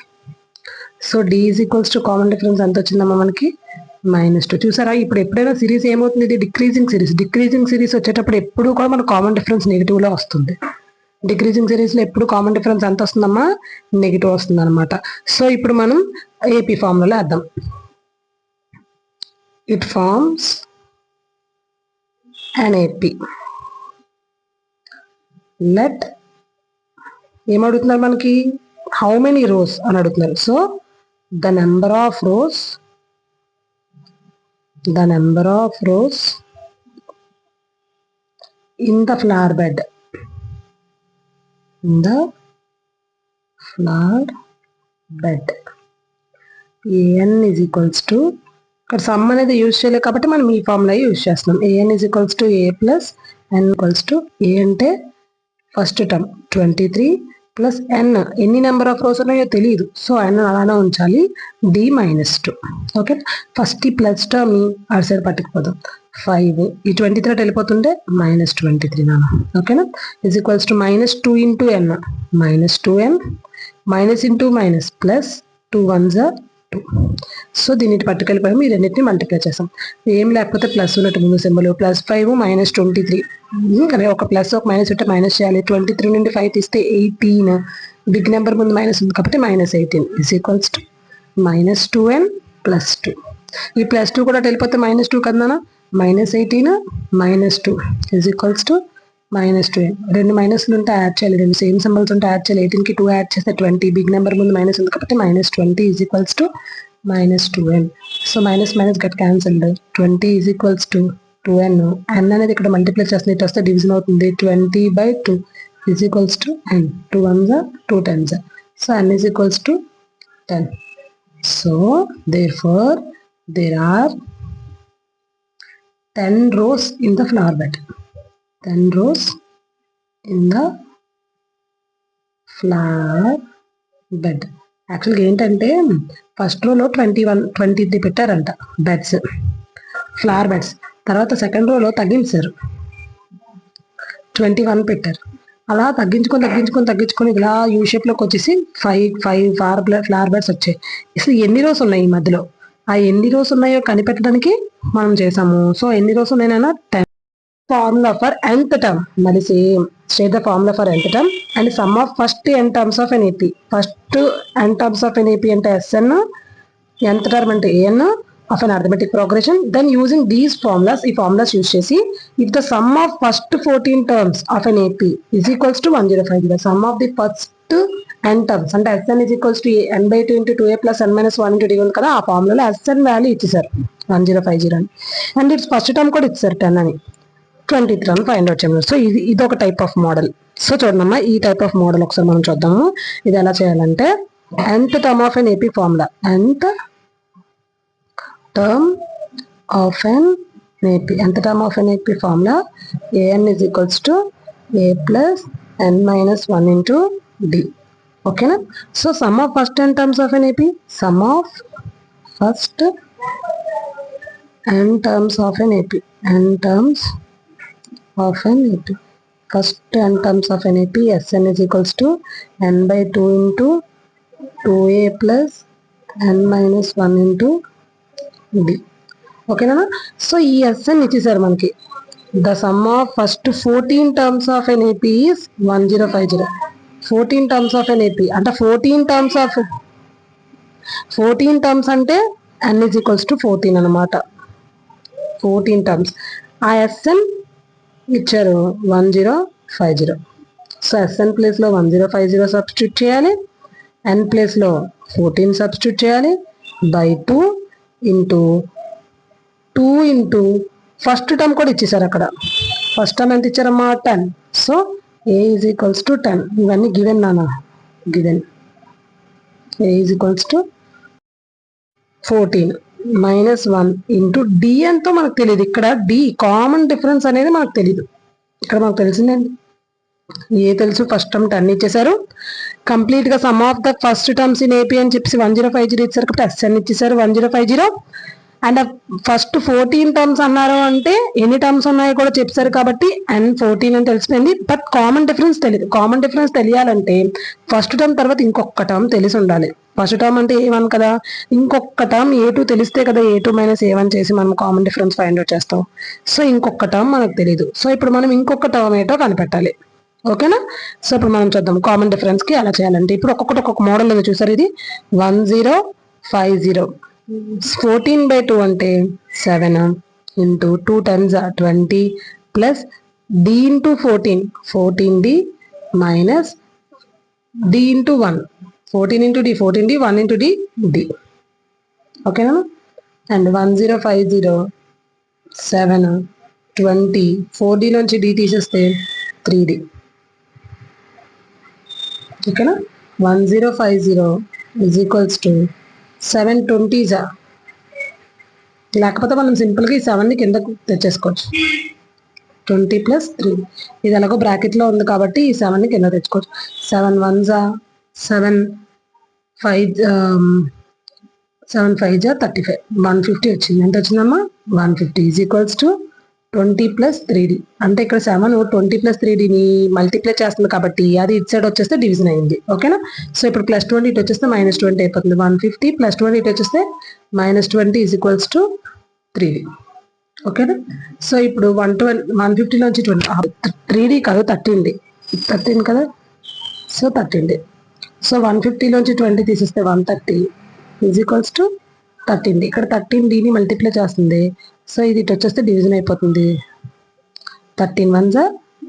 S1: So D is equals to common difference ఎంత వచ్చిందమ్మా మనకి? -2. చూసారా? ఇప్పుడు ఎప్పుడైనా సిరీస్ ఏమవుతుంది? ఇది డిక్రీజింగ్ సిరీస్. డిక్రీజింగ్ సిరీస్ వచ్చేటప్పుడు ఎప్పుడు కూడా మనకు కామన్ డిఫరెన్స్ నెగిటివ్లో వస్తుంది. డిక్రీజింగ్ సిరీస్లో ఎప్పుడు కామన్ డిఫరెన్స్ ఎంత వస్తుందమ్మా? నెగిటివ్ వస్తుంది అనమాట. సో ఇప్పుడు మనం ఏపీ ఫార్ములాలో వేద్దాం. It forms an AP. Let ఏమడుగుతున్నారు మనకి? హౌ మెనీ రోస్ అని అడుగుతున్నారు. So the number of rows in the flower bed an is equals to, ఇక్కడ సమ్ అనేది యూజ్ చేయలేదు కాబట్టి మనం ఈ ఫార్ములా యూజ్ చేస్తున్నాం. an is equals to a plus n equals to a అంటే ఫస్ట్ టర్మ్ 23 ప్లస్ n. ఎన్ని నెంబర్ ఆఫ్ రోస్ ఉన్నాయో తెలియదు. సో n అలానే ఉంచాలి. d -2. ఓకే. ఫస్ట్ ఈ ప్లస్ టర్మ్ అటు సైడ్ పట్టుకుపోదాం. 5 ఈ 23 వెళ్ళిపోతుంటే -23 నాన్న. ఓకేనా? Is equals to -2 into n, -2n minus into minus plus 2 1s are 2. So దీన్ని పట్టుకెళ్ళిపోయాము. ఈ రెండింటిని మల్టిప్లై చేస్తాం. ఏం లేకపోతే ప్లస్ ఉన్నట్టు ముందు సింబల్. +5 -23. అదే ఒక ప్లస్ ఒక మైనస్ ఉంటే మైనస్ చేయాలి. 23 నుండి 5 తీస్తే 18. బిగ్ నెంబర్ ముందు మైనస్ ఉంది కాబట్టి -18 ఈజ్ ఈక్వల్స్ టు -2n + 2. ఈ +2 కూడా వెళ్ళిపోతే -2 కదా. -18 -2 ఈజ్ ఈక్వల్స్ టు -2n. రెండు మైనస్లు ఉంటే యాడ్ చేయాలి. రెండు సేమ్ సింబల్స్ ఉంటే యాడ్ చేయాలి. 18కి 2 యాడ్ చేస్తే 20. బిగ్ నెంబర్ ముందు మైనస్ ఉంది కాబట్టి -20 is equals to -2n. So minus minus got cancelled. 20 is equals to 2n. n అనేది ఇక్కడ మల్టిప్లై చేస్తుంది. ఇటు వస్తే డివిజన్ అవుతుంది. 20/2 is equals to n. 2 1s are 2 10s. So n is equals to 10. So therefore there are 10 rows in the flower bed. 10 rows in the flower bed. యాక్చువల్గా ఏంటంటే ఫస్ట్ రోలో 23 పెట్టారంట బెడ్స్, ఫ్లవర్ బెడ్స్. తర్వాత సెకండ్ రోలో తగ్గించారు, 21 పెట్టారు. అలా తగ్గించుకొని ఇలా యూ షేప్లోకి వచ్చేసి 5 ఫ్లవర్ బెడ్స్ వచ్చాయి. అసలు ఎన్ని రోస్ ఉన్నాయి ఈ మధ్యలో, ఆ ఎన్ని రోస్ ఉన్నాయో కనిపెట్టడానికి మనం చేసాము. సో ఎన్ని రోస్ ఉన్నాయైనా 10. Formula for nth term, మళ్ళీ same. State the formula for nth term and sum of first n terms of an AP. First n terms of an AP అంటే Sn, nth term అంటే An of an arithmetic progression. Then using these formulas, ఈ formulas యూజ్ చేసి, if the sum of first 14 terms of an AP is equals to 1050, the sum of the first n terms అంటే Sn is equals to n/2 into 2a plus n minus 1 into d ఉంది కదా, ఆ ఫార్ములాలో Sn వాల్యూ ఇచ్చేసారు 1050 అని, అండ్ ఇట్స్ ఫస్ట్ టర్మ్ కూడా ఇచ్చారు 10 అని, 23 అని ఫైండ్ అవుట్ చేయమన్నారు. సో ఇది ఒక టైప్ ఆఫ్ మోడల్. సో చూడమ్మా, ఈ టైప్ ఆఫ్ మోడల్ ఒకసారి మనం చూద్దాము. ఇది ఎలా చేయాలంటే nth term of an AP formula, nth term of an AP formula an is equals to a plus n minus 1 into d. ఓకేనా? So sum of first n terms of an AP, sum of first n terms of an AP, n terms of an AP. First n terms of an AP, Sn is equals to n/2 into 2a plus n minus 1 into d. ఓకేనా? సో ఈ Sn ఇచ్చేసారు మనకి. The sum of first 14 terms of an AP is 1050. 14 terms of an AP అంటే 14 టర్మ్స్ అంటే n is equals to 14 అనమాట. 14 టర్మ్స్. ఆ Sn ఇచ్చారు 1050. సో Sn ప్లేస్లో 1050 సబ్స్టిట్యూట్ చేయాలి, n ప్లేస్లో 14 సబ్స్టిట్యూట్ చేయాలి, బై 2 ఇంటూ ఫస్ట్ టర్మ్ కూడా ఇచ్చేసారు అక్కడ. ఫస్ట్ టర్మ్ ఎంత ఇచ్చారమ్మా? 10. So a is equals to 10. ఇవన్నీ గివెన్ నానా, given. a is equals to 14 minus 1 into D ఎంతో మనకు తెలియదు. ఇక్కడ డి కామన్ డిఫరెన్స్ అనేది మనకు తెలియదు. ఇక్కడ మనకు తెలిసిందండి, ఏ తెలుసు, ఫస్ట్ టర్మ్ 10 ఇచ్చేసారు. కంప్లీట్ గా some of the first terms in AP అని చెప్పేసి 1050 ఇచ్చారు కాబట్టి Sn ఇచ్చేసారు 1050. అండ్ ఫస్ట్ 14 టర్మ్స్ అన్నారు అంటే ఎన్ని టర్మ్స్ ఉన్నాయో కూడా చెప్పారు కాబట్టి n14 అని తెలిసిపోయింది. బట్ కామన్ డిఫరెన్స్ తెలియదు. కామన్ డిఫరెన్స్ తెలియాలంటే ఫస్ట్ టర్మ్ తర్వాత ఇంకొక టర్మ్ తెలిసి ఉండాలి. ఫస్ట్ టర్మ్ అంటే a1 కదా, ఇంకొక టర్మ్ a2 తెలిస్తే కదా a2 మైనస్ a1 చేసి మనం కామన్ డిఫరెన్స్ ఫైండ్ అవుట్ చేస్తాం. సో ఇంకొక టర్మ్ మనకు తెలియదు. సో ఇప్పుడు మనం ఇంకొక టర్మ్ ఏంటో కనిపెట్టాలి. ఓకేనా? సో ఇప్పుడు మనం చూద్దాం కామన్ డిఫరెన్స్ కి ఎలా చేయాలంటే. ఇప్పుడు ఒక్కొక్క మోడల్ ఉంది చూసారు. ఇది 1050. 14/2 అంటే 7 into 2 10s 20 plus d into 14d minus d into 1, 14 into d 14d, 1 into d. ఓకేనా? అండ్ 1050 7 20 4d నుంచి d తీసేస్తే 3d. ఓకేనా? 1050 ఈజ్ ఈక్వల్స్ టు 720s. లేకపోతే మనం సింపుల్గా ఈ 7ని కిందకు తెచ్చేసుకోవచ్చు. 20 ప్లస్ 3, ఇది ఎలాగో బ్రాకెట్లో ఉంది కాబట్టి ఈ 7ని కింద తెచ్చుకోవచ్చు. 7 1s 7 5 35, 150 వచ్చింది. ఎంత వచ్చిందమ్మా? 150 is equals to 20 plus 3d. అంటే ఇక్కడ 7 20 ప్లస్ 3dని మల్టిప్లై చేస్తుంది కాబట్టి అది ఇటు సైడ్ వచ్చేస్తే డివిజన్ అయింది. ఓకేనా? సో ఇప్పుడు ప్లస్ 20 ఇటు వచ్చేస్తే మైనస్ 20 అయిపోతుంది. 150 ప్లస్ 20 ఇటు వచ్చేస్తే minus 20 is equals to 3d. ఓకేనా? సో ఇప్పుడు 150 నుంచి 3d కాదు 13 కదా. So 13d. సో 150 నుంచి 20 తీసేస్తే 130 ఈజ్ ఈక్వల్స్ టు 13d. ఇక్కడ 13dని మల్టిప్లై చేస్తుంది. సో ఇది ఇటు వచ్చేస్తే డివిజన్ అయిపోతుంది. 13 1s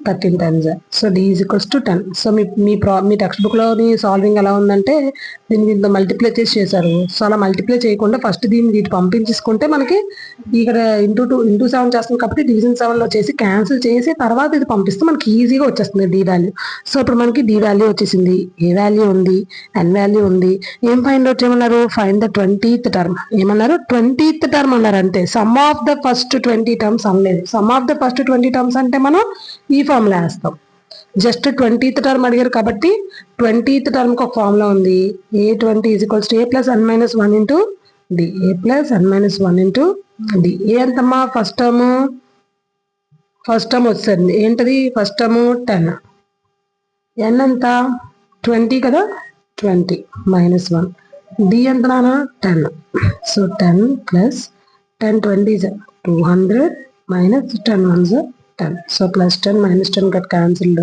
S1: 13 10s. So d is equals to 10. So మీ టెక్స్ట్ బుక్లోని సాల్వింగ్ ఎలా ఉందంటే దీన్ని మల్టిప్లై చేశారు. సో అలా మల్టిప్లై చేయకుండా ఫస్ట్ దీన్ని ఇటు పంపించేసుకుంటే మనకి ఇక్కడ ఇంటూ 7 చేస్తుంది కాబట్టి డివిజన్ 7లో చేసి క్యాన్సిల్ చేసి తర్వాత ఇది పంపిస్తే మనకి ఈజీగా వచ్చేస్తుంది d వాల్యూ. సో ఇప్పుడు మనకి d వాల్యూ వచ్చేసింది, ఏ వాల్యూ ఉంది, n వాల్యూ ఉంది. ఏం ఫైండ్ అవుట్ చేయమన్నారు? Find the 20th term. ఏమన్నారు? 20th టర్మ్ అన్నారు అంతే. Sum of the first 20 terms అనలేదు. Sum of the first 20 terms అంటే మనం ఈ ఫార్ములా వేస్తాం. జస్ట్ 20th టర్మ్ అడిగారు కాబట్టి 20th టర్మ్కి ఒక ఫార్ములా ఉంది. a20 is equals to a plus n minus 1 into d. A plus n minus 1 into d. A ఎంతమ్మా? ఫస్ట్ టర్మ్ వచ్చేసింది. ఏంటది? First term 10. n ఎంత? 20 కదా, 20 మైనస్ 1. డి ఎంత నాన్న? 10. So 10 plus 10 20 200 minus 10 1 10. So plus 10 minus 10 got cancelled,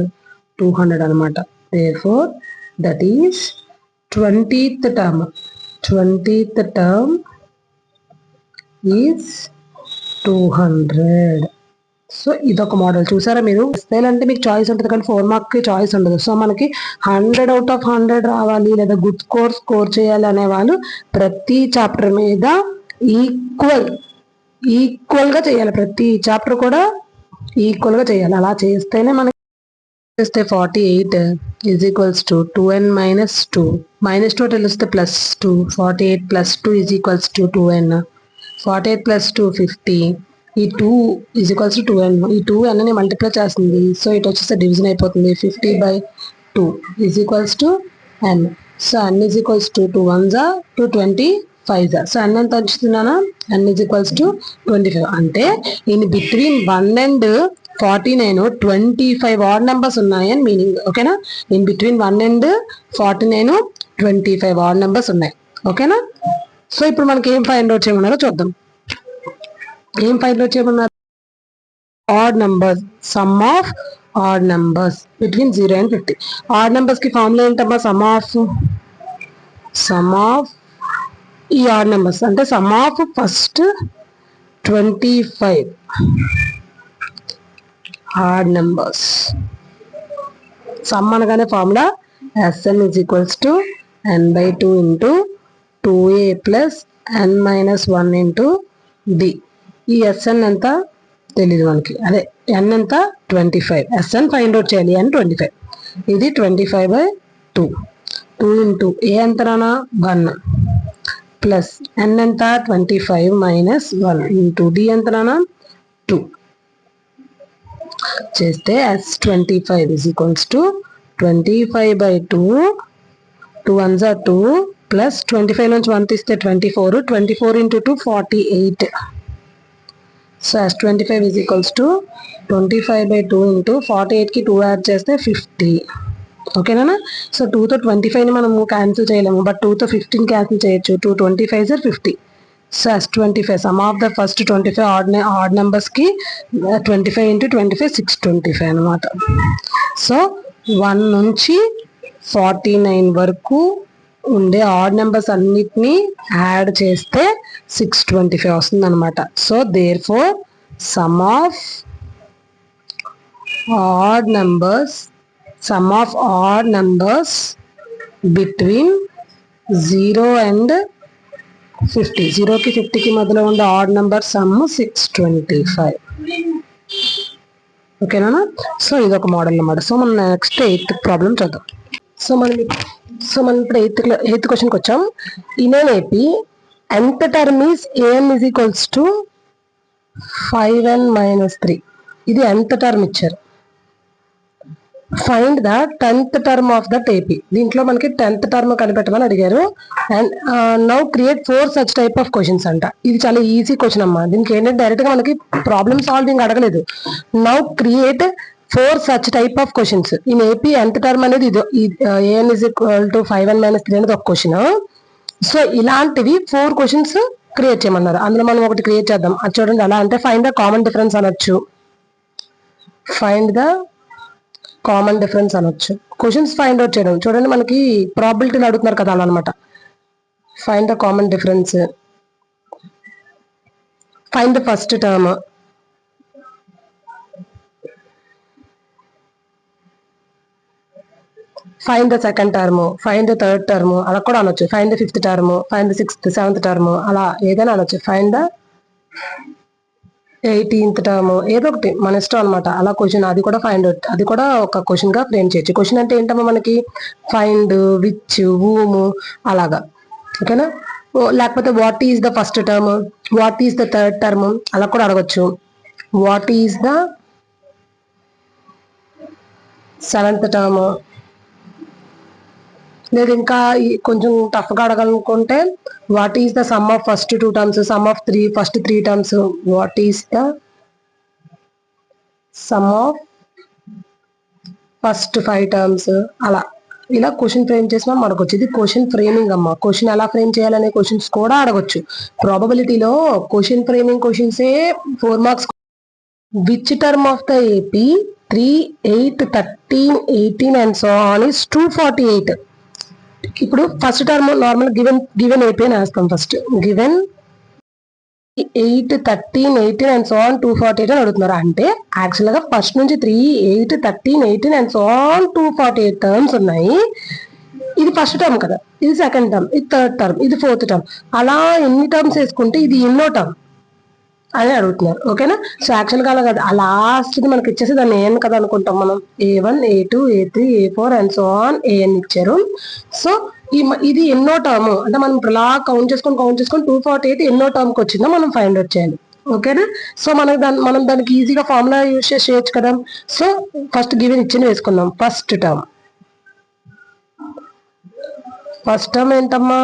S1: 200 అనమాట. therefore that is 20th term. 20th term is 200. So ఇదొక మోడల్. చూసారా మీరు? అంటే మీకు చాయిస్ ఉంటుంది కానీ 4 మార్క్కి చాయిస్ ఉండదు. సో మనకి 100 out of 100 రావాలి లేదా గుడ్ స్కోర్ చేయాలి అనే వాళ్ళు ప్రతి చాప్టర్ మీద ఈక్వల్గా చేయాలి. ప్రతి చాప్టర్ కూడా ఈక్వల్గా చేయాలి. అలా చేస్తేనే మనకి చేస్తే 48 is equals to 2n minus 2. Minus 2 తెలిస్తే plus 2. 48 plus 2 is equals to 2n. 48 plus 2 50. ఈ 2 ఈజ్ ఈక్వల్స్ టు 2n. ఈ 2 అన్నీ మల్టిప్లై చేస్తుంది. సో ఇటు వచ్చేస్తే డివిజన్ అయిపోతుంది. 50/2 is equals to n. So n is equals to 2 1s 2 25s. So n ఎంత వచ్చిందన్నా? n is equals to 25. అంటే in between 1 and 49 25 odd numbers ఉన్నాయని మీనింగ్. ఓకేనా? In between 1 and 49 25 odd numbers ఉన్నాయి. ఓకేనా? సో ఇప్పుడు మనకి ఏం ఫైండ్ అవుట్ చేయమన్నారో చూద్దాం. ఏం ఫైండ్ అవుట్ చేయమన్నారు? Odd numbers, sum of odd numbers between 0 and 50. Odd numbers కి ఫార్ములా ఏంటమ్మా? సమ్ ఆఫ్ ఈ ఆడ్ నెంబర్స్ అంటే sum of first 25 odd numbers. Sum అనగానే formula Sn is equals to n/2 into 2a plus n minus 1 into D. ఈ Sn ఎంత తెలీదు మనకి. అదే n ఎంత? 25. Sn ఫైండ్ అవుట్ చేయాలి. n 25. ఇది 25/2. 2 ఇంటూ ఏ ఎంత రానా? 1 ప్లస్ n ఎంత? 25 మైనస్ 1 ఇంటూ డి ఎంత రానా? 2 చేస్తే S25 is equals to 25/2. 2 1s 2 plus 25 నుంచి 1 తీస్తే 24. 24 into 2 48. So S25 is equals to 25/2 into 48కి 2 యాడ్ చేస్తే 50. ఓకేనా? సో 2తో 25ని మనము క్యాన్సిల్ చేయలేము, బట్ 2తో 15 క్యాన్సిల్ చేయొచ్చు. 2 25s 50. So S25 sum of the first 25 odd నెంబర్స్కి 25 ఇంటూ 25 625 అనమాట. సో 1 నుంచి 49 వరకు ఉండే ఆడ్ నెంబర్స్ అన్నిటినీ యాడ్ చేస్తే 625 వస్తుంది అనమాట. So therefore some of odd numbers between 0 and 50. 0కి 50కి మధ్యలో ఉండే ఆడ్ నెంబర్ సమ్ 625. ఓకేనా? సో ఇదొక మోడల్ అన్నమాట. సో మనం నెక్స్ట్ 8th ప్రాబ్లం చూద్దాం. సో మనం ఇప్పుడు 8th క్వశ్చన్కి వచ్చాం. In an AP nth term is an is equals to 5n minus 3. ఇది nth టర్మ్ ఇచ్చారు. Find the 10th term of that AP. దీంట్లో మనకి 10th టర్మ్ కనిపెట్టమని అడిగారు. And now create 4 such type of questions అంట. ఇది చాలా ఈజీ క్వశ్చన్ అమ్మా. దీనికి ఏంటంటే డైరెక్ట్ గా మనకి ప్రాబ్లమ్ సాల్వింగ్ అడగలేదు. Now create 4 such type of questions in AP. nth term అనేది an is equal to 5n minus 3 అనేది ఒక క్వశ్చన్. సో ఇలాంటివి 4 క్వశ్చన్స్ క్రియేట్ చేయమన్నారు. అందులో మనం ఒకటి క్రియేట్ చేద్దాం. అది చూడండి. అలా అంటే ఫైండ్ ద కామన్ డిఫరెన్స్ అనొచ్చు. క్వశ్చన్స్ ఫైండ్ అవుట్ చేయడం. చూడండి మనకి ప్రాబిలిటీలు అడుగుతున్నారు కదా, అలా అనమాట. Find the common difference, find the first term, fine the second term, fine the third term అలా కూడా అనొచ్చు. Fine the fifth term, fine the sixth, seventh term అలా ఏదైనా అనొచ్చు. ఫైన్ ద 18th టర్మ్ ఏదో ఒకటి మన ఇష్టం అనమాట. అలా క్వశ్చన్ అది కూడా ఫైండ్ అవుట్, అది కూడా ఒక క్వశ్చన్ గా ఫ్రేమ్ చేయొచ్చు. క్వశ్చన్ అంటే ఏంటమ్మా మనకి ఫైండ్, విచ్, whom అలాగా. ఓకేనా. లేకపోతే what is the first term, what is the third term అలా కూడా అడగచ్చు. What is the seventh term, లేదు ఇంకా కొంచెం టఫ్ గా అడగాలనుకుంటే what is the sum of first 2 terms, sum of first 3 terms, what is the sum of first 5 terms అలా. ఇలా క్వశ్చన్ ఫ్రేమ్ చేసినా అడగొచ్చు. ఇది క్వశ్చన్ ఫ్రేమింగ్ అమ్మ. క్వశ్చన్ ఎలా ఫ్రేమ్ చేయాలనే క్వశ్చన్స్ కూడా అడగొచ్చు. ప్రాబబిలిటీలో question framing క్వశ్చన్సే 4 marks. Which term of the AP 3, 8, 13, 18 and so on is 248. ఇప్పుడు first term normal given AP అని వేస్తాం. First given 8, 13, 18 and so on 248 అని అడుగుతున్నారు. అంటే యాక్చువల్ గా ఫస్ట్ నుంచి 3, 8, 13, 18 అండ్ సో ఆన్ 248 టర్మ్స్ ఉన్నాయి. ఇది ఫస్ట్ టర్మ్ కదా, ఇది సెకండ్ టర్మ్, ఇది థర్డ్ టర్మ్, ఇది ఫోర్త్ టర్మ్. అలా ఎన్ని టర్మ్స్ వేసుకుంటే ఇది ఎన్నో టర్మ్ అని అడుగుతున్నారు. ఓకేనా. సో యాక్చువల్ గా అలా కదా, ఆ లాస్ట్ మనకి ఇచ్చేసి దాన్ని ఏఎన్ కదా అనుకుంటాం మనం. A1, A2, A3, A4 and so on A N ఇచ్చారు. సో ఇది ఎన్నో టర్మ్ అంటే మనం ఇప్పుడు అలా కౌంట్ చేసుకొని 248 ఎన్నో టర్మ్కి వచ్చిందో మనం ఫైండ్ అవుట్ చేయాలి. ఓకేనా. సో మనం దానికి ఈజీగా ఫార్ములా యూజ్ చేసి చేయొచ్చు కదా. సో ఫస్ట్ గివెన్ ఇచ్చింది వేసుకుందాం. ఫస్ట్ టర్మ్ ఏంటమ్మా,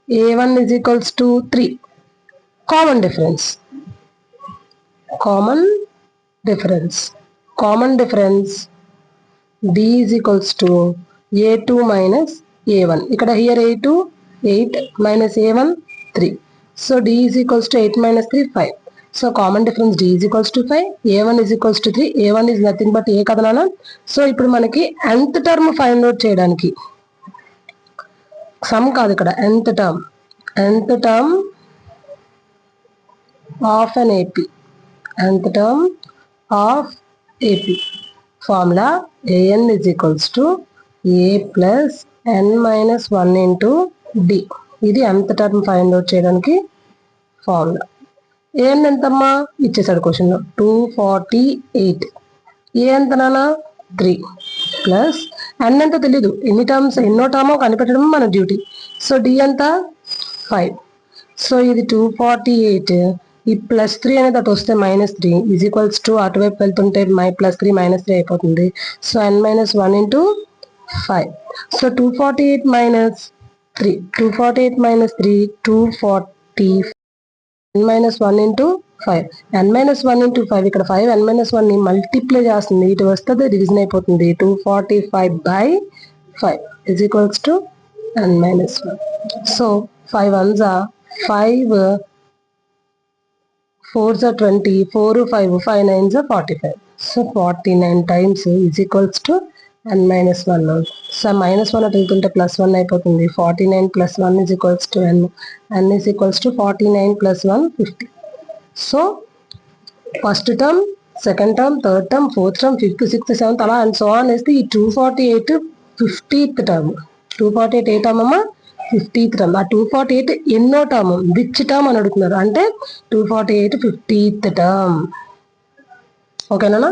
S1: A1 is equals to 3. Common difference d is equals to A2 minus A1. ఇక్కడ here A2 8 minus A1 3. So d is equals to 8 minus 3 5. So common difference d is equals to 5. A1 is equals to 3. A1 is nothing but A కదా నాన్న. సో ఇప్పుడు మనకి nth టర్మ్ ఫైండ్ అవుట్ చేయడానికి సమ్ కాదు ఇక్కడ nth term of an AP, nth term of AP formula an is equals to a plus n minus 1 into d. ఇది nth టర్మ్ ఫైండ్ అవుట్ చేయడానికి ఫార్ములా. an ఎంతమ్మా ఇచ్చేసాడు క్వశ్చన్లో 248. ఏ ఎంత నానా 3 ప్లస్ n ఎంత తెలీదు, ఎన్నో టర్మో కనిపెట్టడం మన డ్యూటీ. సో d ఎంత 5. సో ఇది 248, ఈ +3 అనేది అటు వస్తే -3 ఈజ్ ఈక్వల్స్ టు అటువైపు వెళ్తుంటే +3 -3 అయిపోతుంది. So n - 1 into 5. So 248 minus 3, 248 minus 3, 240, n - 1 into 5. n - 1 into 5 ఇక్కడ 5 n - 1 ని మల్టిప్లై చేస్తుంది, ఇటు వస్తుంది డివిజన్ అయిపోతుంది. 245/5 is equals to n - 1. So 5 1s are 5, 4s are 20, 4 5, 5 9s are 45. So 49 times is equals to n - 1. So -1 అటు వెళ్తుంటే +1 అయిపోతుంది. 49 + 1 is equals to n. n is equals to 49 + 1 50. So first term, second term, third term, fourth term, 5th, 6th, 7th అలా అండ్ సో ఆన్ వేస్తే ఈ 248 50th టర్మ్. 248 ఏ టర్మ్ అమ్మా 50th టర్మ్. ఆ 248 ఎన్నో టర్మ్, విచ్ టర్మ్ అని అడుగుతున్నారు. అంటే 248 50th టర్మ్. ఓకేనా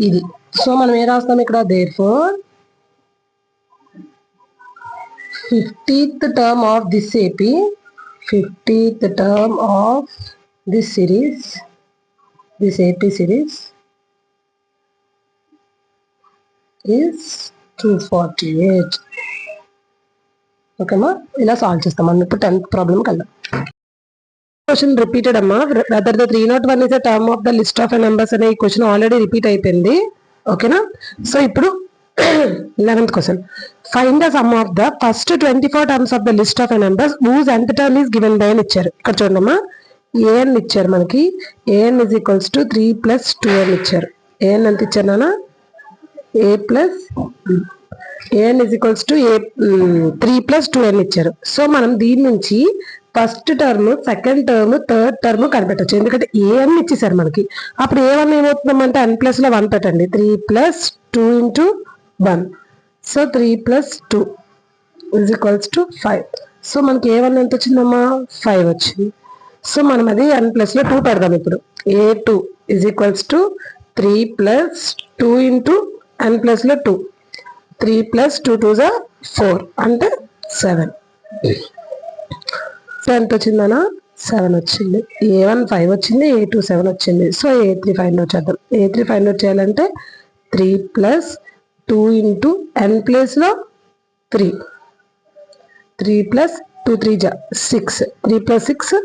S1: ఇది. సో మనం ఏ రాస్తాం ఇక్కడ, therefore 50th term of this AP, 50th term of this series, this AP series is 248. ఓకేమా, ఇలా సాల్వ్ చేస్తాం. మనం ఇప్పుడు 10th ప్రాబ్లమ్కి వెళ్దాం. క్వశ్చన్ రిపీటెడ్ అమ్మా. Weather the 301 is a term of the list of numbers అనే ఈ క్వశ్చన్ ఆల్రెడీ రిపీట్ అయిపోయింది. ఓకేనా. సో ఇప్పుడు 11th question, find the sum of the first 24 terms of the list of numbers whose nth term is given by అని ఇచ్చారు. ఇక్కడ చూడమ్మా, an ఇచ్చారు మనకి. an is equals to 3 + 2 అని ఇచ్చారు. an ఎంత ఇచ్చారు నాన్న, an is equals to 3 + 2 అని ఇచ్చారు. సో మనం దీని నుంచి first term, second term, third term కనిపెట్టచ్చు. ఎందుకంటే an ఇచ్చేసారు మనకి. అప్పుడు a1 ఏమవుతుందమ్మంటే n+1 పెట్టండి. 3 + 2 into 1. సో 3 + 2 = 5. సో మనకి A1 ఎంత వచ్చిందమ్మా 5 వచ్చింది. సో మనం అది n+లో 2 పెడదాం ఇప్పుడు. A2 = 3 + 2 × n+లో 2. 3 + 2 2 4 అంటే 7. సో ఎంత వచ్చిందనా 7 వచ్చింది. A1 5 వచ్చింది, A2 7 వచ్చింది. సో A3 ఫైండ్ అవుట్ చేద్దాం. A3 ఫైండ్ అవుట్ చేయాలంటే 3 + 2 × n+లో 3. 3 + 2 3 6. 3 + 6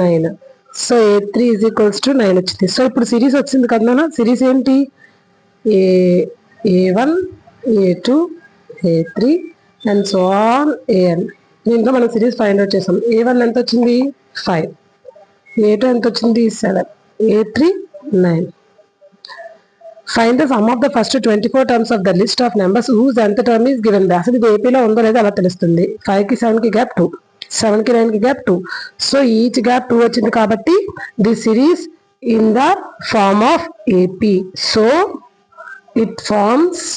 S1: 9. సో A3 = 9 వచ్చింది. సో ఇప్పుడు సిరీస్ వచ్చింది కదా, సిరీస్ ఏంటి A1 A2 A3 and so on AN. దీంట్లో మనం సిరీస్ ఫైండ్ అవుట్ చేసాం. A1 ఎంత వచ్చింది 5, A2 ఎంత వచ్చింది 7, A3 9. Find the sum of the first 24 terms of the list of numbers whose nth term is given by. అసలు ఇది ఏపీలో ఉందో లేదో అలా తెలుస్తుంది. 5కి 7కి గ్యాప్ 2, 7కి 9కి గ్యాప్ 2. సో ఈచ్ గ్యాప్ 2 వచ్చింది కాబట్టి the series in the form of AP. So it forms.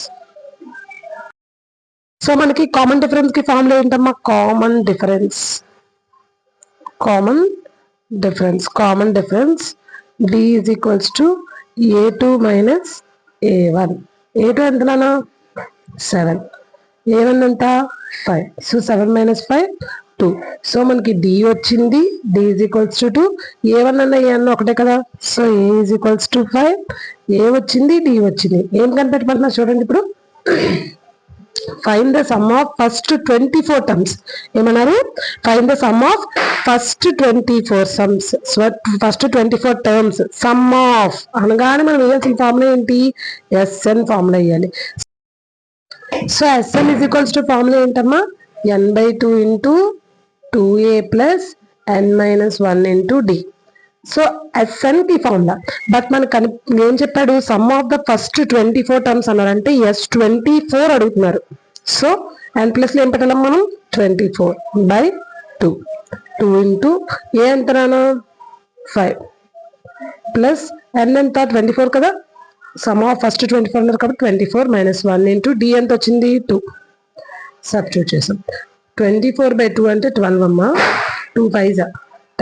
S1: So మనకి కామన్ డిఫరెన్స్ కి ఫార్ములా ఏంటమ్మా common difference. D = A2 - A1. A2 ఎంతనా 7, A1 ఎంత 5. సో 7 - 5 2. సో మనకి D వచ్చింది. D = 2. A1 అన్న A1 ఒకటే కదా. So A = 5. A వచ్చింది, D వచ్చింది. ఏం కనిపెట్టబడుతున్నా చూడండి ఇప్పుడు. Find the sum of first 24 terms. ఏమన్నారు find the sum of first 24 sums. First 24 terms sum of అనగానే మనం వేయాల్సిన ఫార్ములా ఏంటి SN ఫార్ములా వేయాలి. సో SN = ఫార్ములా ఏంటమ్మా n/2 × 2a + n - 1 × d. So SN కి ఫార్ములా. బట్ మనకు ఏం చెప్పాడు some of the first 24 terms అన్నారంటే S24 అడుగుతున్నారు. సో n+లో ఏం పెట్టాలి మనం 24/2. 2 × a ఎంత నానా 5 ప్లస్ n ఎంత 24 కదా. సమ్ ఆఫ్ ఫస్ట్ 24 అన్నారు కాబట్టి 24 - 1 × d ఎంత వచ్చింది 2. సబ్స్టిట్యూట్ చేసాం. 24/2 అంటే 12 అమ్మా. 2 5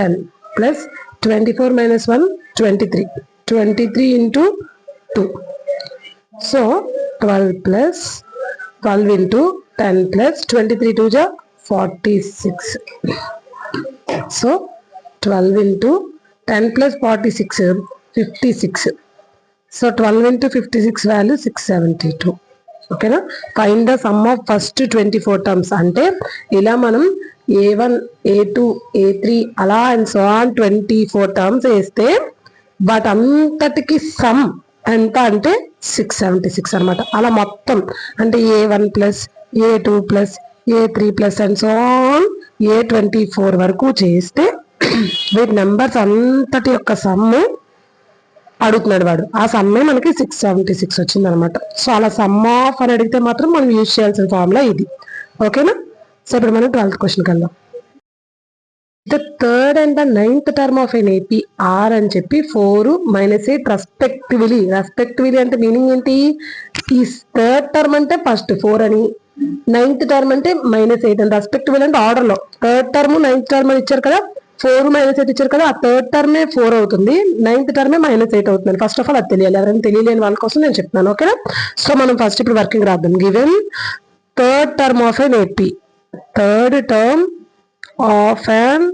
S1: 10 plus 24 - 1 23. 23 × 2. So 12 plus 12 × 10 plus 23 2 46. So 12 × 10 plus 46 56. So 12 × 56 value 672. ఓకేనా. Find the sum of first 24 terms అంటే ఇలా మనం A1 A2 A3 అలా అండ్ సో ఆన్ 24 టర్మ్స్ వేస్తే వాటంతటికి సమ్ ఎంత అంటే 676 అనమాట. అలా మొత్తం అంటే A1 + A2 + A3 + and so on A24 వరకు చేస్తే వీటి నెంబర్స్ అంతటి యొక్క సమ్ము అడుగుతున్నాడు వాడు. ఆ సమ్మే మనకి 676 వచ్చింది అనమాట. సో అలా సమ్ ఆఫ్ అని అడిగితే మాత్రం మనం యూజ్ చేయాల్సిన ఫార్ములా ఇది. ఓకేనా. సో ఇప్పుడు మనం 12th క్వశ్చన్కి వెళ్దాం. The third and the 9th term of an AP are అని చెప్పి 4 - 8 రెస్పెక్టివ్లీ అంటే మీనింగ్ ఏంటి ఈ థర్డ్ టర్మ్ అంటే ఫస్ట్ 4 అని, 9th టర్మ్ అంటే -8 అని. రెస్పెక్టివ్లీ అంటే ఆర్డర్ లో థర్డ్ టర్మ్ 9th టర్మ్ అని ఇచ్చారు కదా, 4 - 8 ఇచ్చారు కదా. ఆ థర్డ్ టర్మే 4 అవుతుంది, 9th టర్మే -8 అవుతుంది. ఫస్ట్ ఆఫ్ ఆల్ అది తెలియాలి. ఎవరైనా తెలియలేని వాళ్ళ కోసం నేను చెప్తున్నాను. ఓకేనా. సో మనం ఫస్ట్ ఇప్పుడు వర్కింగ్ రాద్దాం. Given third term of an AP. Third term of an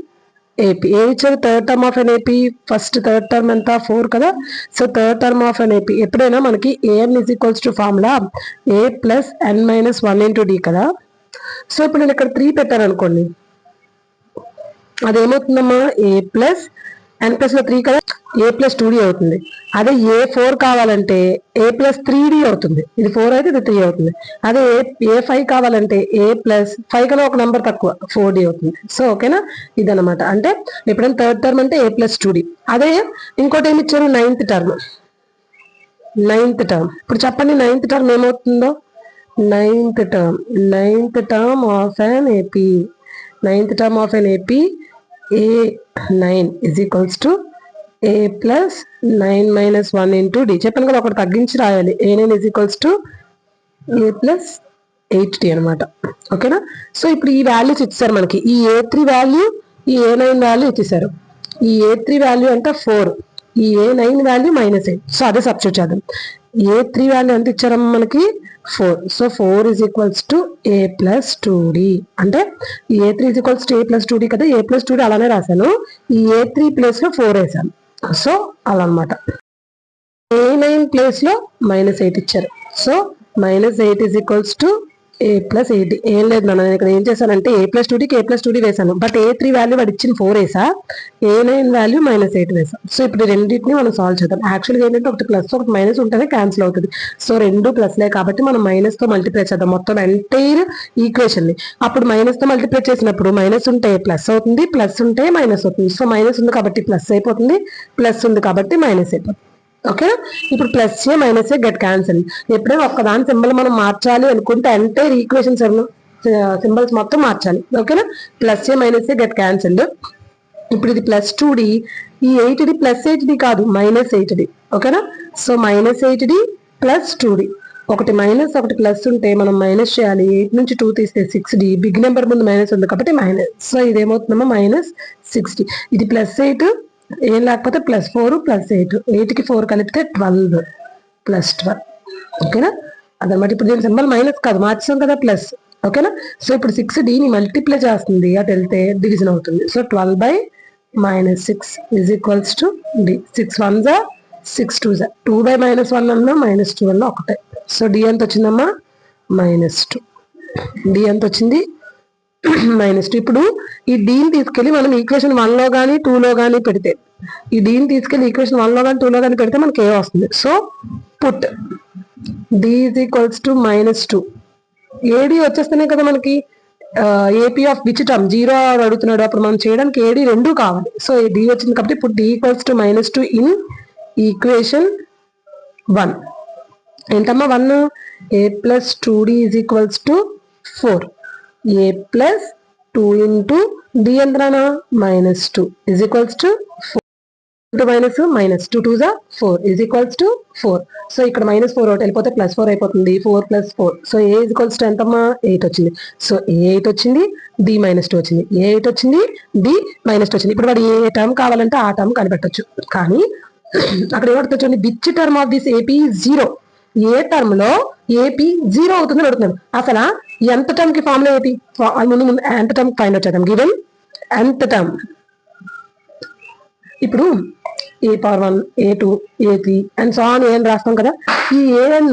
S1: AP ఏ ఇచ్చారు third term of an AP. First third term ఎంత 4 కదా. So third term of an AP ఎప్పుడైనా మనకి an = formula a + n - 1 × d కదా. సో ఇప్పుడు నేను ఇక్కడ 3 పెట్టాను అనుకోండి, అదేమవుతుందమ్మా a + n+లో 3 కదా, a + 2d అవుతుంది. అదే A4 కావాలంటే a + 3d అవుతుంది. ఇది 4 అయితే ఇది 3 అవుతుంది. అదే A5 కావాలంటే a + 5 కన్నా ఒక నెంబర్ తక్కువ 4d అవుతుంది. సో ఓకేనా. ఇదనమాట. అంటే ఎప్పుడైనా థర్డ్ టర్మ్ అంటే a + 2d. అదే ఇంకోటి ఏమి ఇచ్చారు 9th టర్మ్. ఇప్పుడు చెప్పండి 9th టర్మ్ ఏమవుతుందో. 9th term of an AP. 9th term of an AP A9 = a + 9 - 1 × d. చెప్పాను కదా ఒకటి తగ్గించి రాయాలి. A9 = a + 8t అనమాట. ఓకేనా. సో ఇప్పుడు ఈ వాల్యూస్ ఇచ్చారు మనకి, ఈ A3 వాల్యూ, ఈ A9 వాల్యూ ఇచ్చేసారు. ఈ A3 వాల్యూ అంటే 4, ఈ A9 వాల్యూ -8. సో అదే సబ్స్టిట్యూట్ చేద్దాం. A3 వాల్యూ ఎంత ఇచ్చారమ్మా మనకి 4. So 4 is equals to A plus 2D. అంటే A3 is equals to A plus 2D కదా, A plus 2D అలానే రాశాను, ఈ A3 ప్లేస్ లో 4 వేసాను. సో అలా అనమాట. A9 ప్లేస్ లో -8 ఇచ్చారు. So -8 is equals to A plus 8. ఏం లేదు నాన్న, నేను ఇక్కడ ఏం చేశానంటే A plus 2Dకి A plus 2D వేసాను, బట్ A3 వాల్యూ వాడు ఇచ్చిన 4 వేసా, A9 వాల్యూ -8 వేసా. సో ఇప్పుడు రెండింటిని మనం సాల్వ్ చేద్దాం. యాక్చువల్గా ఏంటంటే ఒకటి ప్లస్ ఒకటి మైనస్ ఉంటేనే క్యాన్సిల్ అవుతుంది. సో రెండు ప్లస్లే కాబట్టి మనం మైనస్ తో మల్టిప్లై చేద్దాం మొత్తం ఎంటైర్ ఈక్వేషన్ ని. అప్పుడు మైనస్ తో మల్టిప్లై చేసినప్పుడు మైనస్ ఉంటే ప్లస్ అవుతుంది, ప్లస్ ఉంటే మైనస్ అవుతుంది. సో మైనస్ ఉంది కాబట్టి ప్లస్ అయిపోతుంది, ప్లస్ ఉంది కాబట్టి మైనస్ అయిపోతుంది. ఓకే. ఇప్పుడు ప్లస్ ఏ మైనస్ ఏ గెట్ క్యాన్సిల్. ఎప్పుడైనా ఒక్కదాని సింబల్ మనం మార్చాలి అనుకుంటే ఎంటైర్ ఈక్వేషన్ సింబల్స్ మొత్తం మార్చాలి. ఓకేనా. ప్లస్ ఏ మైనస్ ఏ గెట్ క్యాన్సిల్డ్. ఇప్పుడు ఇది ప్లస్ 2D, ఈ 8D ప్లస్ 8D కాదు -8D. ఓకేనా. So -8D plus 2D. ఒకటి మైనస్ ఒకటి ప్లస్ ఉంటే మనం మైనస్ చేయాలి. 8 నుంచి 2 తీస్తే 6D, బిగ్ నెంబర్ ముందు మైనస్ ఉంది కాబట్టి మైనస్. సో ఇదేమవుతుందమ్మా -60. ఇది +8, ఏం లేకపోతే +4 +8, 8కి 4 కలిపితే 12 +12. ఓకేనా. అదనమాట. ఇప్పుడు దీని సింబల్ మైనస్ కాదు, మార్చాం కదా ప్లస్. ఓకేనా. సో ఇప్పుడు 6Dని మల్టిప్లై చేస్తుంది, అటు వెళ్తే డివిజన్ అవుతుంది. So 12/-6 is equals to D. 6 1s 6 2s, 2/-1 అన్నా -2 అన్నా ఒకటే. సో D ఎంత వచ్చిందమ్మా -2. D ఎంత వచ్చింది -2. ఇప్పుడు ఈ డీని తీసుకెళ్లి మనం ఈక్వేషన్ 1 లో కానీ 2 లో కానీ పెడితే, ఈ డీని తీసుకెళ్లి ఈక్వేషన్ 1 లో కానీ 2 లో కానీ పెడితే మనకి ఏ వస్తుంది. So put D is equals to -2. AD వచ్చేస్తేనే కదా మనకి AP ఆఫ్ విచ్ టర్మ్ 0 అడుగుతున్నాడు, అప్పుడు మనం చేయడానికి AD రెండు కావాలి. సో D వచ్చింది కాబట్టి ఇప్పుడు D equals to -2 in equation 1. ఏంటమ్మా 1? A plus 2D is equals to 4. A plus 2 into D ఎంతనా -2 is equals to 4. -2 2s 4 is equals to 4. So ఇక్కడ -4 ఒకటి వెళ్ళిపోతే +4 అయిపోతుంది, 4 + 4. So A is equals to ఎంతమ్మా 8 వచ్చింది. సో A 8 వచ్చింది, D -2 వచ్చింది. A 8 వచ్చింది, D -2 వచ్చింది. ఇప్పుడు వాడు ఏ టర్మ్ కావాలంటే ఆ టర్మ్ కనిపెట్టచ్చు. కానీ అక్కడ ఏమడుతుంది చూడండి, which term of this AP 0. A term లో AP 0 అవుతుంది అడుగుతున్నాడు. అసలు ఎంత టర్మ్ కి ఫార్ములా AP? ముందు ఎంత టర్మ్ ఫైండ్ అవుట్ చేద్దాం. గివెన్ ఎంత టర్మ్, ఇప్పుడు A1, A2, A3 and so on ఏం రాస్తాం కదా. ఈ AN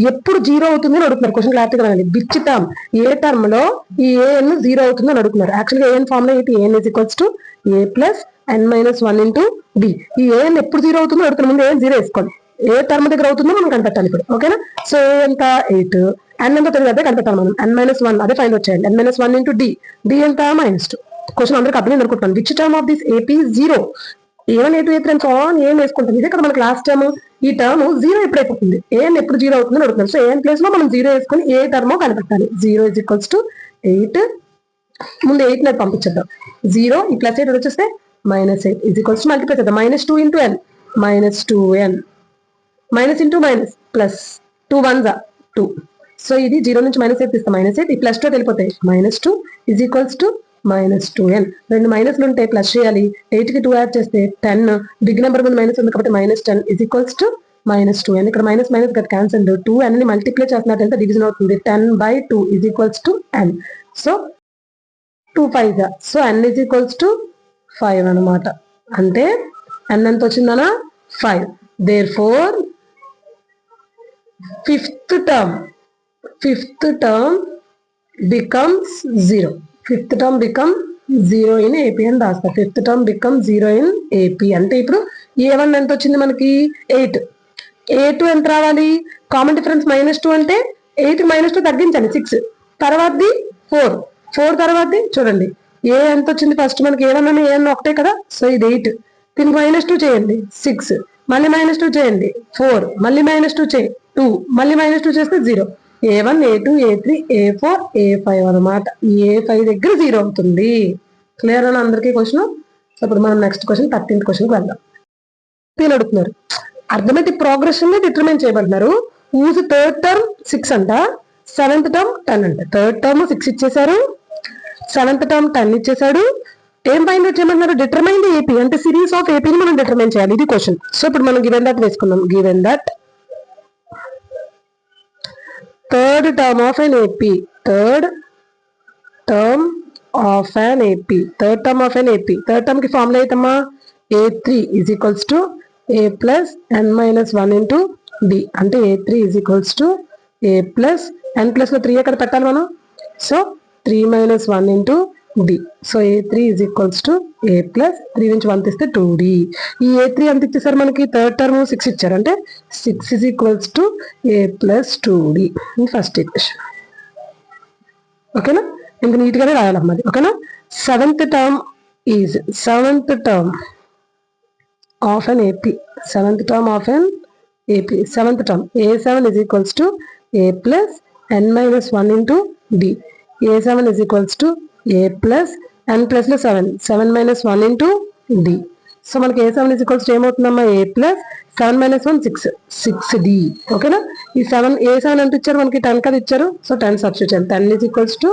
S1: ఎప్పుడు 0 అవుతుంది అని అడుగుతున్నారు. క్వశ్చన్ క్లారిటీగా రావాలి. విచ్ టర్మ్, ఏ టర్మ్ లో ఈ AN 0 అవుతుంది అని అడుగుతున్నారు. యాక్చువల్గా AN ఫార్ములా ఏంటి? AN is equals to A plus n-1 into D. ఈ AN ఎప్పుడు 0 అవుతుందో అడుగుతున్నారు. ముందు AN 0 వేసుకోండి. ఏ టర్మ్ దగ్గర అవుతుందో మనం కనిపెట్టాలి ఇప్పుడు. ఓకేనా. సో A ఎంత 8, n ఎంత తెలియదు అదే కనిపెట్టాలి మనం. n-1 అదే ఫైండ్ వచ్చేయండి. n-1 into D. D ఎంత -2. క్వశ్చన్ అందరికి అర్థమైంది అనుకుంటున్నాను. Which term of this AP 0. A1 A2 A3 and so on ఏం వేసుకుంటాం. ఇదే కదా మనకి లాస్ట్ టర్మ్. ఈ టర్మ్ 0 ఎప్పుడు అయిపోతుంది, AN ఎప్పుడు 0 అవుతుందని అడుగుతున్నారు. సో AN ప్లేస్ లో మనం 0 వేసుకొని ఏ టర్మ్ కనిపెట్టాలి. 0 is equals to 8. ముందు 8 net పంపించేద్దాం. 0 ఈ +8 వచ్చేస్తే -8 is equals to మల్టిప్లై చేద్దాం. -2 into n, -2n, minus into minus plus 2 1s 2. So ఇది 0 నుంచి -8 తీస్తాం. -8 ఈ +2 వెళ్ళిపోతాయి. -2 is equals to -2n. రెండు మైనస్లు ఉంటే ప్లస్ చేయాలి. 8కి 2 యాడ్ చేస్తే 10. బిగ్ నెంబర్ ముందు మైనస్ ఉంది కాబట్టి -10 is equals to -2n. ఇక్కడ minus minus gut cancel. 2n ని మల్టిప్లై చేస్తున్నట్లయితే డివిజన్ అవుతుంది. 10/2 is equals to n. So 2 5s. So n is equals to 5 అనమాట. అంటే n ఎంత వచ్చిందనా 5. Therefore fifth term becomes 0. Fifth term becomes 0 in AP అని రాస్తా. Fifth term becomes 0 in AP. అంటే ఇప్పుడు A1 ఎంత వచ్చింది మనకి 8. A2 ఎంత రావాలి? కామన్ డిఫరెన్స్ -2 అంటే 8 -2 తగ్గించాలి 6. తర్వాతది 4 తర్వాతది చూడండి A ఎంత వచ్చింది ఫస్ట్ మనకి. A1 అని A1 ఒకటే కదా. సో ఇది 8. దీనికి -2 చేయండి 6, మళ్ళీ -2 చేయండి 4, మళ్ళీ -2 చేయండి 2, మళ్ళీ -2 చేస్తే 0. A1 A2 A3 A4 A5 అనమాట. ఈ A5 దగ్గర 0 అవుతుంది. క్లియర్ అని అందరికీ క్వశ్చన్. సో ఇప్పుడు మనం నెక్స్ట్ క్వశ్చన్ 13th క్వశ్చన్కి వెళ్దాం. అడుగుతున్నారు అర్థమెటిక్ ప్రోగ్రెషన్ ని డిటర్మైన్ చేయబడుతున్నారు. ఊజ్ థర్డ్ టర్మ్ 6 అంట, సెవెంత్ టర్మ్ 10 అంటే థర్డ్ టర్మ్ 6 ఇచ్చేసారు, సెవెంత్ టర్మ్ 10 ఇచ్చేసాడు. ఏం ఫైండ్ అవుట్ చేయమంటున్నారు? డిటర్మైన్ ది ఏపీ అంటే సిరీస్ ఆఫ్ ఏపీని మనం డిటర్మైన్ చేయాలి, ఇది క్వశ్చన్. సో ఇప్పుడు మనం గివెన్ దట్ వేసుకుందాం. Given that third term of an AP, third term of an AP, third term of an AP, third term కి ఫార్ములా ఏంటమ్మా? A3 is equals to A plus n-1 into D అంటే A3 is equals to A plus n plus లో 3 ఎక్కడ పెట్టాలి మనం? So 3 - 1 into D. So A3 is equals to A plus 3 నుంచి 1 తీస్తే 2D. ఈ A3 ఎంత ఇచ్చేసారు మనకి? థర్డ్ టర్మ్ 6 ఇచ్చారు అంటే 6 is equals to A plus 2D first equation. ఓకేనా? ఇంత నీట్ గానే రాయాలమ్మా అది. ఓకేనా? Seventh term is seventh term of an AP, seventh term of an AP, seventh term A7 is equals to A plus n-1 into D. A7 is equals to A plus n plus 7, 7 minus 1 into D. So మనకి A7 is equals to ఏమవుతుందమ్మా? A plus 7 minus 1 6, 6D. ఓకేనా? ఈ 7 A7 ఎంత ఇచ్చారు మనకి? 10 కదా ఇచ్చారు. సో 10 సబ్స్టిట్యూట్ చేయాలి. 10 is equals to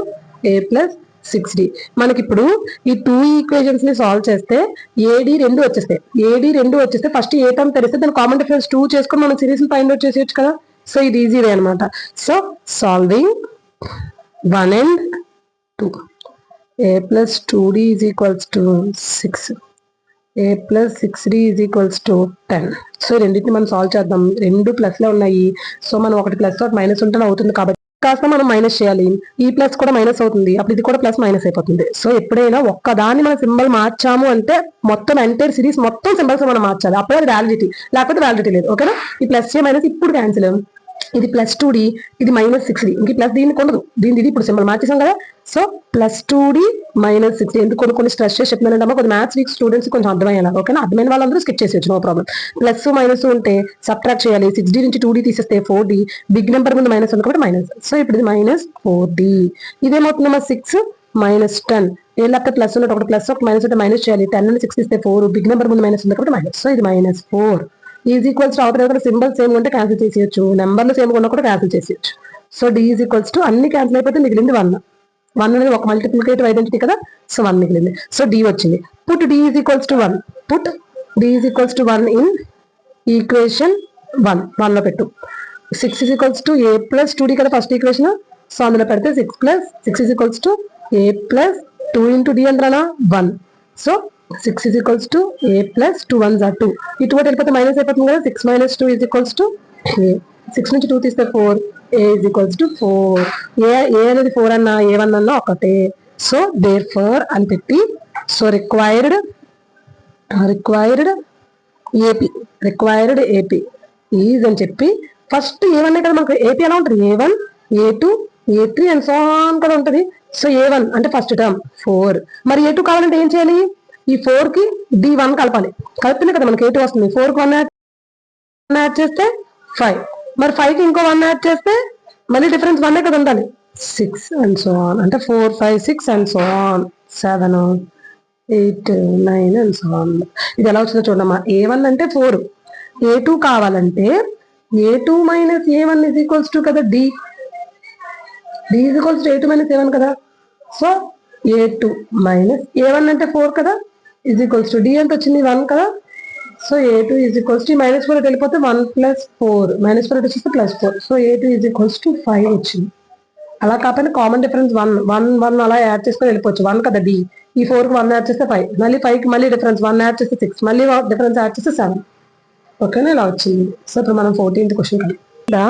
S1: A plus 6D. మనకి ఇప్పుడు ఈ 2 ఈక్వేషన్స్ ని సాల్వ్ చేస్తే AD 2 వచ్చేస్తాయి. AD 2 వచ్చేస్తే ఫస్ట్ ఏ టర్మ్ తెలిస్తే దాని కామన్ డిఫరెన్స్ 2 చేసుకొని మనం సిరీస్ ని ఫైండ్ అవుట్ చేసేయచ్చు కదా. సో ఇది ఈజీ వే అనమాట. So solving 1 and 2, A plus 2D is equals to 6, A plus 6D is equals to 10. So రెండింటిని మనం సాల్వ్ చేద్దాం. రెండు ప్లస్ లో ఉన్నాయి. సో మనం ఒకటి ప్లస్ ఒకటి మైనస్ ఉంటే అవుతుంది కాబట్టి కాస్త మనం మైనస్ చేయాలి. ఈ ప్లస్ కూడా మైనస్ అవుతుంది, అప్పుడు ఇది కూడా ప్లస్ మైనస్ అయిపోతుంది. సో ఎప్పుడైనా ఒక్కదాన్ని మనం సింబల్ మార్చాము అంటే మొత్తం ఎంటైర్ సిరీస్ మొత్తం సింబల్స్ మనం మార్చాలి, అప్పుడే అది వ్యాలిడిటీ, లేకపోతే వ్యాలిడిటీ లేదు. ఓకేనా? ఈ ప్లస్ ఏ మైనస్ ఇప్పుడు క్యాన్సిల్. ఇది ప్లస్ 2D, ఇది మైనస్ 6D. ఇంక ప్లస్ దీనికి ఉండదు, దీని ఇది ఇప్పుడు సింబల్ మార్చేసాం కదా. So plus 2D minus 6D. ఎందుకు కొన్ని స్ట్రెస్ చేసి చెప్తున్నానంటే కొన్ని మ్యాథ్స్ వీక్ స్టూడెంట్స్ కొంచెం అర్థమయ్యేలా. ఓకేనా? అర్థమైన వాళ్ళందరూ స్కిప్ చేసేయచ్చు, నో ప్రాబ్లం. ప్లస్ మైనస్ ఉంటే సబ్ట్రాక్ట్ చేయాలి. 6D నుంచి 2D తీసేస్తే 4D. బిగ్ నెంబర్ ముందు మైనస్ ఉంది కాబట్టి మైనస్. సో ఇప్పుడు ఇది మైనస్ 4D. ఇదేమవుతుందమ్మా? 6 మైనస్ 10. ఏ లేకపోతే ప్లస్ ఉన్నట్టు ఒకటి ప్లస్ ఒకటి మైనస్ ఉంటే మైనస్ చేయాలి. 10 నుండి 6 తీస్తే 4. బిగ్ నెంబర్ ముందు మైనస్ ఉంది కాబట్టి మైనస్. సో ఇది మైనస్ 4 ఈజ్ ఈక్వల్స్ టు అవతల సింబల్ సేమ్ ఉంటే క్యాన్సిల్ చేసేయచ్చు, నెంబర్లు సేమ్ ఉన్నా కూడా క్యాన్సిల్ చేసేయచ్చు. So D is equals to అన్ని క్యాన్సిల్ అయిపోతే మిగిలింది 1. 1 అనేది ఒక మల్టిప్లికేటివ్ ఐడెంటిటీ కదా. సో 1 మిగిలింది. సో D వచ్చింది. Put D is equals to 1. Put D is equals to 1 in equation 1 లో పెట్టు. 6 is equals to A plus 2D కదా ఫస్ట్ ఈక్వేషన్. సో అందులో పెడితే 6 is equals to A plus 2 into D అంటారా 1. So 6 is equals to A plus 2 1s are 2. ఈ 2 వెళ్ళిపోతే మైనస్ అయిపోతుంది కదా. 6 minus 2 is equals to A. 6 నుంచి 2 తీస్తే 4. A is equals to 4. A అనేది 4 అన్నా A1 అన్నా ఒకటే. సో therefore అని పెట్టి సో రిక్వైర్డ్ AP ఈజ్ అని చెప్పి ఫస్ట్ A1 కదా మనకు AP ఎలా ఉంటుంది? A1 A2 A3 and so on కూడా ఉంటుంది. సో A1 అంటే ఫస్ట్ టర్మ్ 4. మరి A2 కావాలంటే ఏం చేయాలి? ఈ 4 కి D1 కలపాలి. కలిపితేనే కదా మనకి A2 వస్తుంది. 4 కి 1 యాడ్ చేస్తే 5. మరి 5 కి ఇంకో 1 యాడ్ చేస్తే మళ్ళీ డిఫరెన్స్ 1 కదా ఉండాలి. 6 అండ్ సో ఆన్ అంటే 4 5 6 and so on 7 8 9 and so on. ఇది ఎలా వచ్చిందో చూడమ్మా. A1 అంటే 4, A2 కావాలంటే A2 minus A1 is equals to కదా D is equals to A2 minus A1 కదా. సో A2 మైనస్ A1 అంటే 4 కదా ఈజ్ ఈక్వల్స్ టు D ఎంత వచ్చింది 1 కదా. So A2 is equals to minus 4 వెళ్ళిపోతే 1 ప్లస్ 4 మైనస్ 4 వచ్చేస్తే plus 4. So A2 is equals to 5 వచ్చింది. అలా కాకపోతే కామన్ డిఫరెన్స్ 1 అలా యాడ్ చేసుకొని వెళ్ళిపోవచ్చు. 1 కదా D. ఈ 4 కి 1 యాడ్ చేస్తే 5, మళ్ళీ 5 కి మళ్ళీ డిఫరెన్స్ 1 యాడ్ చేస్తే 6, మళ్ళీ డిఫరెన్స్ యాడ్ చేస్తే 7. ఓకేనా? ఇలా వచ్చింది. సో ఇప్పుడు మనం 14th క్వశ్చన్ కదా.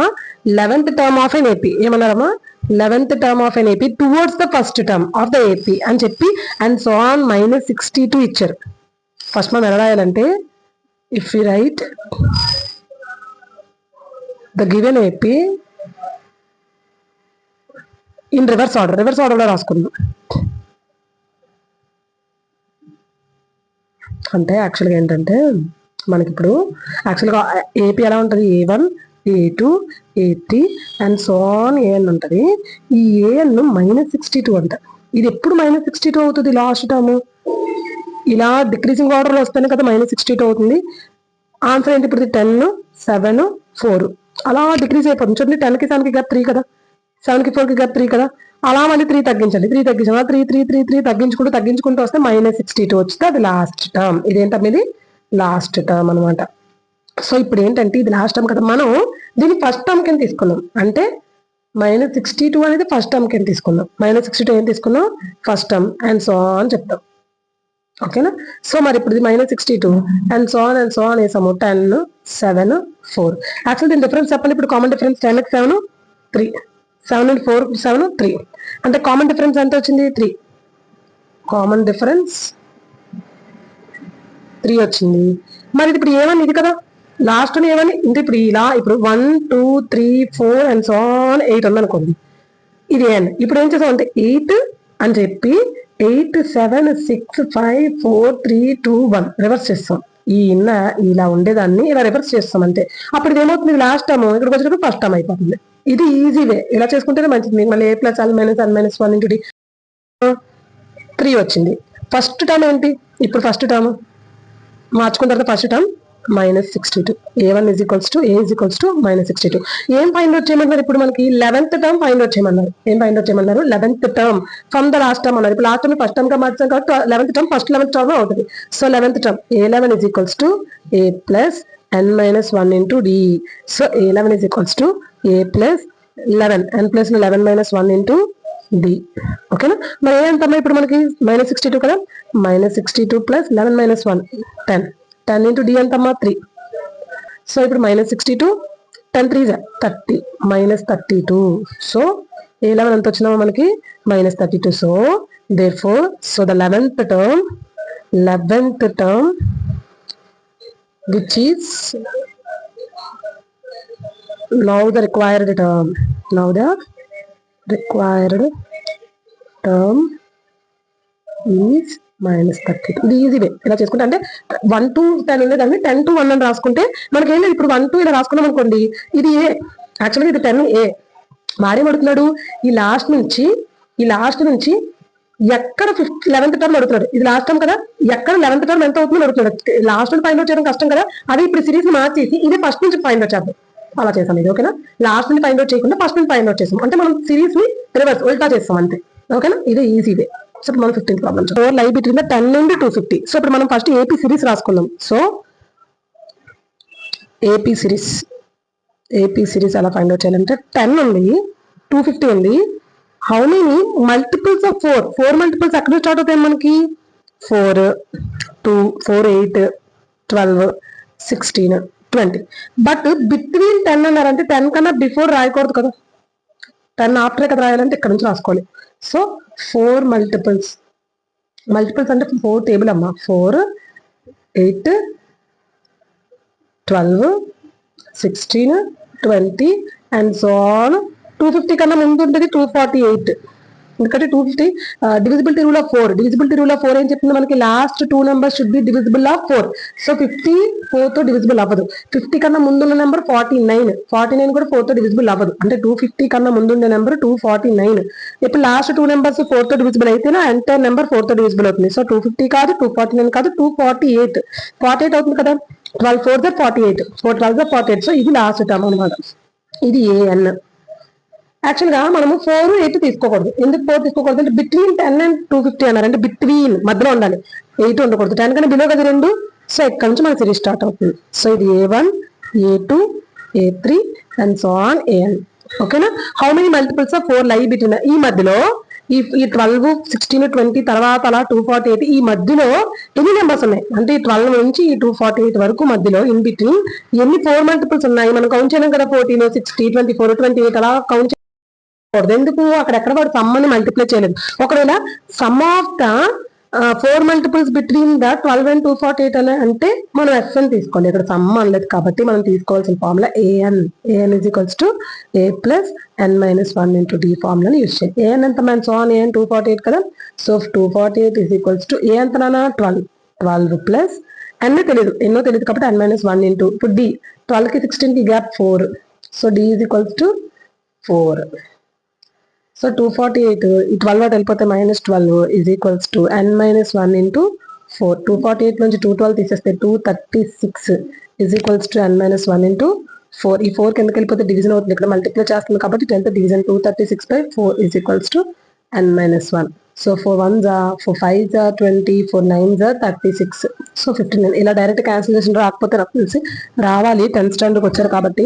S1: 11th term of an AP ఏమన్నారమ్మా? 11th term of an AP towards the first term of the AP అని చెప్పి and so on minus 62 ఇచ్చారు. ఫస్ట్ మనం ఎలా రాయాలంటే if we write the given AP in reverse order లో రాసుకుందాం. అంటే యాక్చువల్గా ఏంటంటే మనకి ఇప్పుడు యాక్చువల్గా AP ఎలా ఉంటుంది? A1 A2 A3 and so on AN ఉంటుంది. ఈ AN -62 అంట. ఇది ఎప్పుడు -62 అవుతుంది? లాస్ట్ టర్మ్ ఇలా డిక్రీజింగ్ ఆర్డర్లో వస్తేనే కదా -62 అవుతుంది. ఆన్సర్ ఏంటి ఇప్పుడు? 10 7 4 అలా డిక్రీజ్ అయిపోతుంది. చూడండి 10కి 7కి గ్యాప్ 3 కదా. 7కి 4కి గ్యాప్ 3 కదా, అలా మళ్ళీ 3 తగ్గించండి. 3 తగ్గించాలి, 3 తగ్గించుకుంటూ వస్తే -62 వచ్చింది. అది లాస్ట్ టర్మ్. ఇదేంటమ్మా, ఇది లాస్ట్ టర్మ్ అనమాట. సో ఇప్పుడు ఏంటంటే ఇది లాస్ట్ టర్మ్ కదా, మనం దీన్ని ఫస్ట్ టర్మ్ కింద తీసుకున్నాం. అంటే -62 అనేది ఫస్ట్ టర్మ్ కింద తీసుకున్నాం. -62 ఏం తీసుకున్నాం, ఫస్ట్ టర్మ్, అండ్ సో అని చెప్తాం. ఓకేనా. సో మరి ఇప్పుడు ఇది -62 అండ్ సో ఆన్ వేసాము. 10, 7, 4. యాక్చువల్ దీని డిఫరెన్స్ చెప్పండి. ఇప్పుడు కామన్ డిఫరెన్స్ 10కి 7, 3. 7 and 4, 7, 3. అంటే కామన్ డిఫరెన్స్ ఎంత వచ్చింది, 3. కామన్ డిఫరెన్స్ 3 వచ్చింది. మరి ఇప్పుడు ఏమని ఇది కదా, లాస్ట్ ఏమని అంటే ఇప్పుడు ఇలా, ఇప్పుడు 1, 2, 3, 4 అండ్ సో ఆన్ 8 ఉంది అనుకోండి. ఇది n. ఇప్పుడు ఏం చేసాం అంటే 8 అని చెప్పి 8, 7, 6, 5, 4, 3, 2, 1 రివర్స్ చేస్తాం. ఈ ఇలా ఉండేదాన్ని ఇలా రివర్స్ చేస్తాం అంతే. అప్పుడు ఇది ఏమవుతుంది, లాస్ట్ టర్మ్ ఇక్కడికి వచ్చేటప్పుడు ఫస్ట్ టర్మ్ అయిపోతుంది. ఇది ఈజీ వే, ఇలా చేసుకుంటేనే మంచిది. మళ్ళీ a + n - 1 × d 3 వచ్చింది. ఫస్ట్ టర్మ్ ఏంటి, ఇప్పుడు ఫస్ట్ టర్మ్ మార్చుకున్న తర్వాత ఫస్ట్ టర్మ్ -62. a1 a -62. ఏం ఫైండ్ అవుట్ చేయమన్నారు, ఇప్పుడు మనకి 11th టర్మ్ ఫైండ్ అవుట్ చేయమన్నారు. ఏం ఫైండ్ అవుట్ చేయమన్నారు, 11th term from the last term అన్నారు. ఇప్పుడు లాస్ట్ టర్మ్ ఫస్ట్ టర్మ్ గా మార్చాం కాబట్టి 11th term first 11th term అవుతుంది. So 11th term a11 a + n - 1 × d. So a11 a + 11 n + 11 - 1 × d. ఓకేనా. మరి ఏంటమ్మా ఇప్పుడు మనకి -62 కదా, -62 + 11 - 1 10. 10 × d ఎంతమ్మా, 3. సో ఇప్పుడు -62, 10 3 30, -32. సో a11 ఎంత వచ్చినామో మనకి -32. So therefore the 11th term which is now the required term is -32. ఇది ఈజీ వే, ఇలా చేసుకుంటే అంటే 1 to 10 ఉంది దాన్ని 10 to 1 అని రాసుకుంటే మనకేం లేదు. ఇప్పుడు 1 to ఇలా రాసుకున్నాం అనుకోండి, ఇది ఏ, యాక్చువల్గా ఇది 10 ఏ. వాడేం అడుగుతున్నాడు, ఈ లాస్ట్ నుంచి ఎక్కడ 11th టర్మ్ అడుగుతున్నాడు. ఇది లాస్ట్ టర్మ్ కదా, ఎక్కడ 11th టర్మ్ ఎంత అవుతుందో అడుగుతున్నాడు. లాస్ట్ నుంచి ఫైండ్ అవుట్ చేయడం కష్టం కదా, అది ఇప్పుడు సిరీస్ మార్చేసి ఇది ఫస్ట్ నుంచి ఫైండ్ అవుట్ చేద్దాం. అలా చేసాం ఇది. ఓకేనా. లాస్ట్ నుంచి ఫైండ్ అవుట్ చేయకుండా ఫస్ట్ నుంచి ఫైండ్ అవుట్ చేసాం అంటే మనం సిరీస్ ని రివర్స్ ఉల్టా చేస్తాం అంతే. ఓకేనా. ఇది ఈజీ వే. సో మనం 15th ప్రాబ్లం 4 లై బిట్వీన్ ద 10 నుండి 250. సో ఇప్పుడు మనం ఫస్ట్ ఏపీ సిరీస్ రాసుకుందాం. సో ఏపీ సిరీస్ ఎలా ఫైండ్ అవుట్ చేయాలంటే 10 ఉంది, 250 ఉంది. How many multiples of 4 multiples ఎక్కడ స్టార్ట్ అవుతాయి మనకి, 4, 2, 4, 8, 12, 16, 20. బట్ బిట్వీన్ 10 అన్నారంటే 10 కన్నా బిఫోర్ రాయకూడదు కదా, 10 ఆఫ్టరే కదా రాయాలంటే ఇక్కడ నుంచి రాసుకోవాలి. సో 4 మల్టిపుల్స్ అంటే 4 టేబుల్ అమ్మా. 4, 8, 12, 16, 20 అండ్ సో ఆన్. 250 కన్నా ముందు ఉంటుంది 248. ఎందుకంటే 250 డివిజిబిలిటీ రూల్ ఆఫ్ 4 ఏం చెప్తుంది మనకి, last 2 numbers should be divisible of 4. So 50 4 తో డివిజిబుల్ అవ్వదు. 50 కన్నా ముందున్న నెంబర్ 49 కూడా 4 తో డివిజిబుల్ అవ్వదు. అంటే 250 కన్నా ముందుండే నెంబర్ 249. ఇప్పుడు లాస్ట్ 2 నెంబర్స్ 4 తో డివిజిబుల్ అయితేనే ఎంటైర్ నెంబర్ 4 తో డివిజిబుల్ అవుతుంది. సో 250 కాదు, 249 కాదు, 248 అవుతుంది కదా. 12 4 48, 4 12 48. సో ఇది లాస్ట్ టర్మ్ అనమాట. ఇది an. యాక్చువల్గా మనము 4, 8 తీసుకోకూడదు. ఎందుకు 4 తీసుకోకూడదు అంటే బిట్వీన్ 10 and 250 అన్నారు. అంటే బిట్వీన్ మధ్యలో ఉండాలి, 8 ఉండకూడదు. 10 కన్నా బిలో కదా 2. సో ఇక్కడ నుంచి మన సిరీస్ స్టార్ట్ అవుతుంది. సో ఇది a1, a2, a3 and so on an. ఓకేనా. హౌ మెనీ మల్టిపుల్స్ ఆఫ్ 4 లై బిట్వీన్, ఈ మధ్యలో ఈ 12, 16, 20 తర్వాత అలా 248 ఈ మధ్యలో ఎన్ని నెంబర్స్ ఉన్నాయి అంటే ఈ 12 నుంచి ఈ 248 వరకు మధ్యలో ఇన్ బిట్వీన్ ఎన్ని 4 మల్టిపుల్స్ ఉన్నాయి మనం కౌంట్ చేయలేం కదా. 14, 60, 24, 28 అలా కౌంట్ చేయకూడదు. ఎందుకు, అక్కడ వాడు సమ్మని మల్టిప్లై చేయలేదు. ఒకవేళ some of the 4 multiples between the 12 and 248 అని అంటే మనం ఎస్ అని తీసుకోవాలి. ఇక్కడ సమ్ అనలేదు కాబట్టి మనం తీసుకోవాల్సిన formula an a + n - 1 × d ఫార్ములాని యూజ్ చేయాలి. an ఎంత మన సో ఆన్ an 248 కదా. సో 248 a ఎంత నాన్న 12 ప్లస్ n తెలియదు, ఎన్నో తెలియదు కాబట్టి n - 1 ఇంటూ ఇప్పుడు d 12కి 16కి గ్యాప్ 4. So d = 4. సో 248 ఈ 12 వాటి వెళ్ళిపోతే -12 n - 1 × 4. 248 నుంచి 212 తీసేస్తే 236 n - 1 × 4 ఈ 4 కిందకి వెళ్ళిపోతే డివిజన్ అవుతుంది, ఇక్కడ మల్టిప్లై చేస్తుంది కాబట్టి 10th division 236/4 is equals to n-1. So 4 1s 4 5s 20, 4 9s 36, so 59. ఇలా డైరెక్ట్ క్యాన్సిలేషన్ రాకపోతే నాకు తెలిసి రావాలి 10th స్టాండర్డ్కి వచ్చారు కాబట్టి.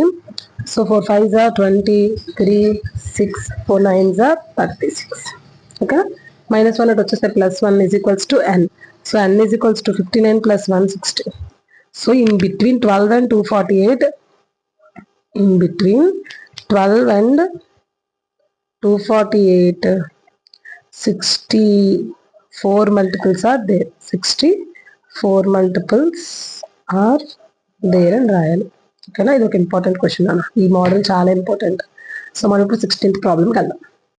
S1: So 4 5s 20, 3 6, 4 9s 36. ఓకే, -1 అటు వచ్చేస్తే +1 is equals to n. So n is equals to 59 + 160. So in between 12 and 248, in between 12 and 248, 64 multiples are there. 64 multiples are there అని రాయాలి. ఓకేనా, ఇది ఒక ఇంపార్టెంట్ క్వశ్చన్ అన్న. ఈ మోడల్ చాలా ఇంపార్టెంట్. సో మనం ఇప్పుడు 16th ప్రాబ్లంకి వెళ్దాం.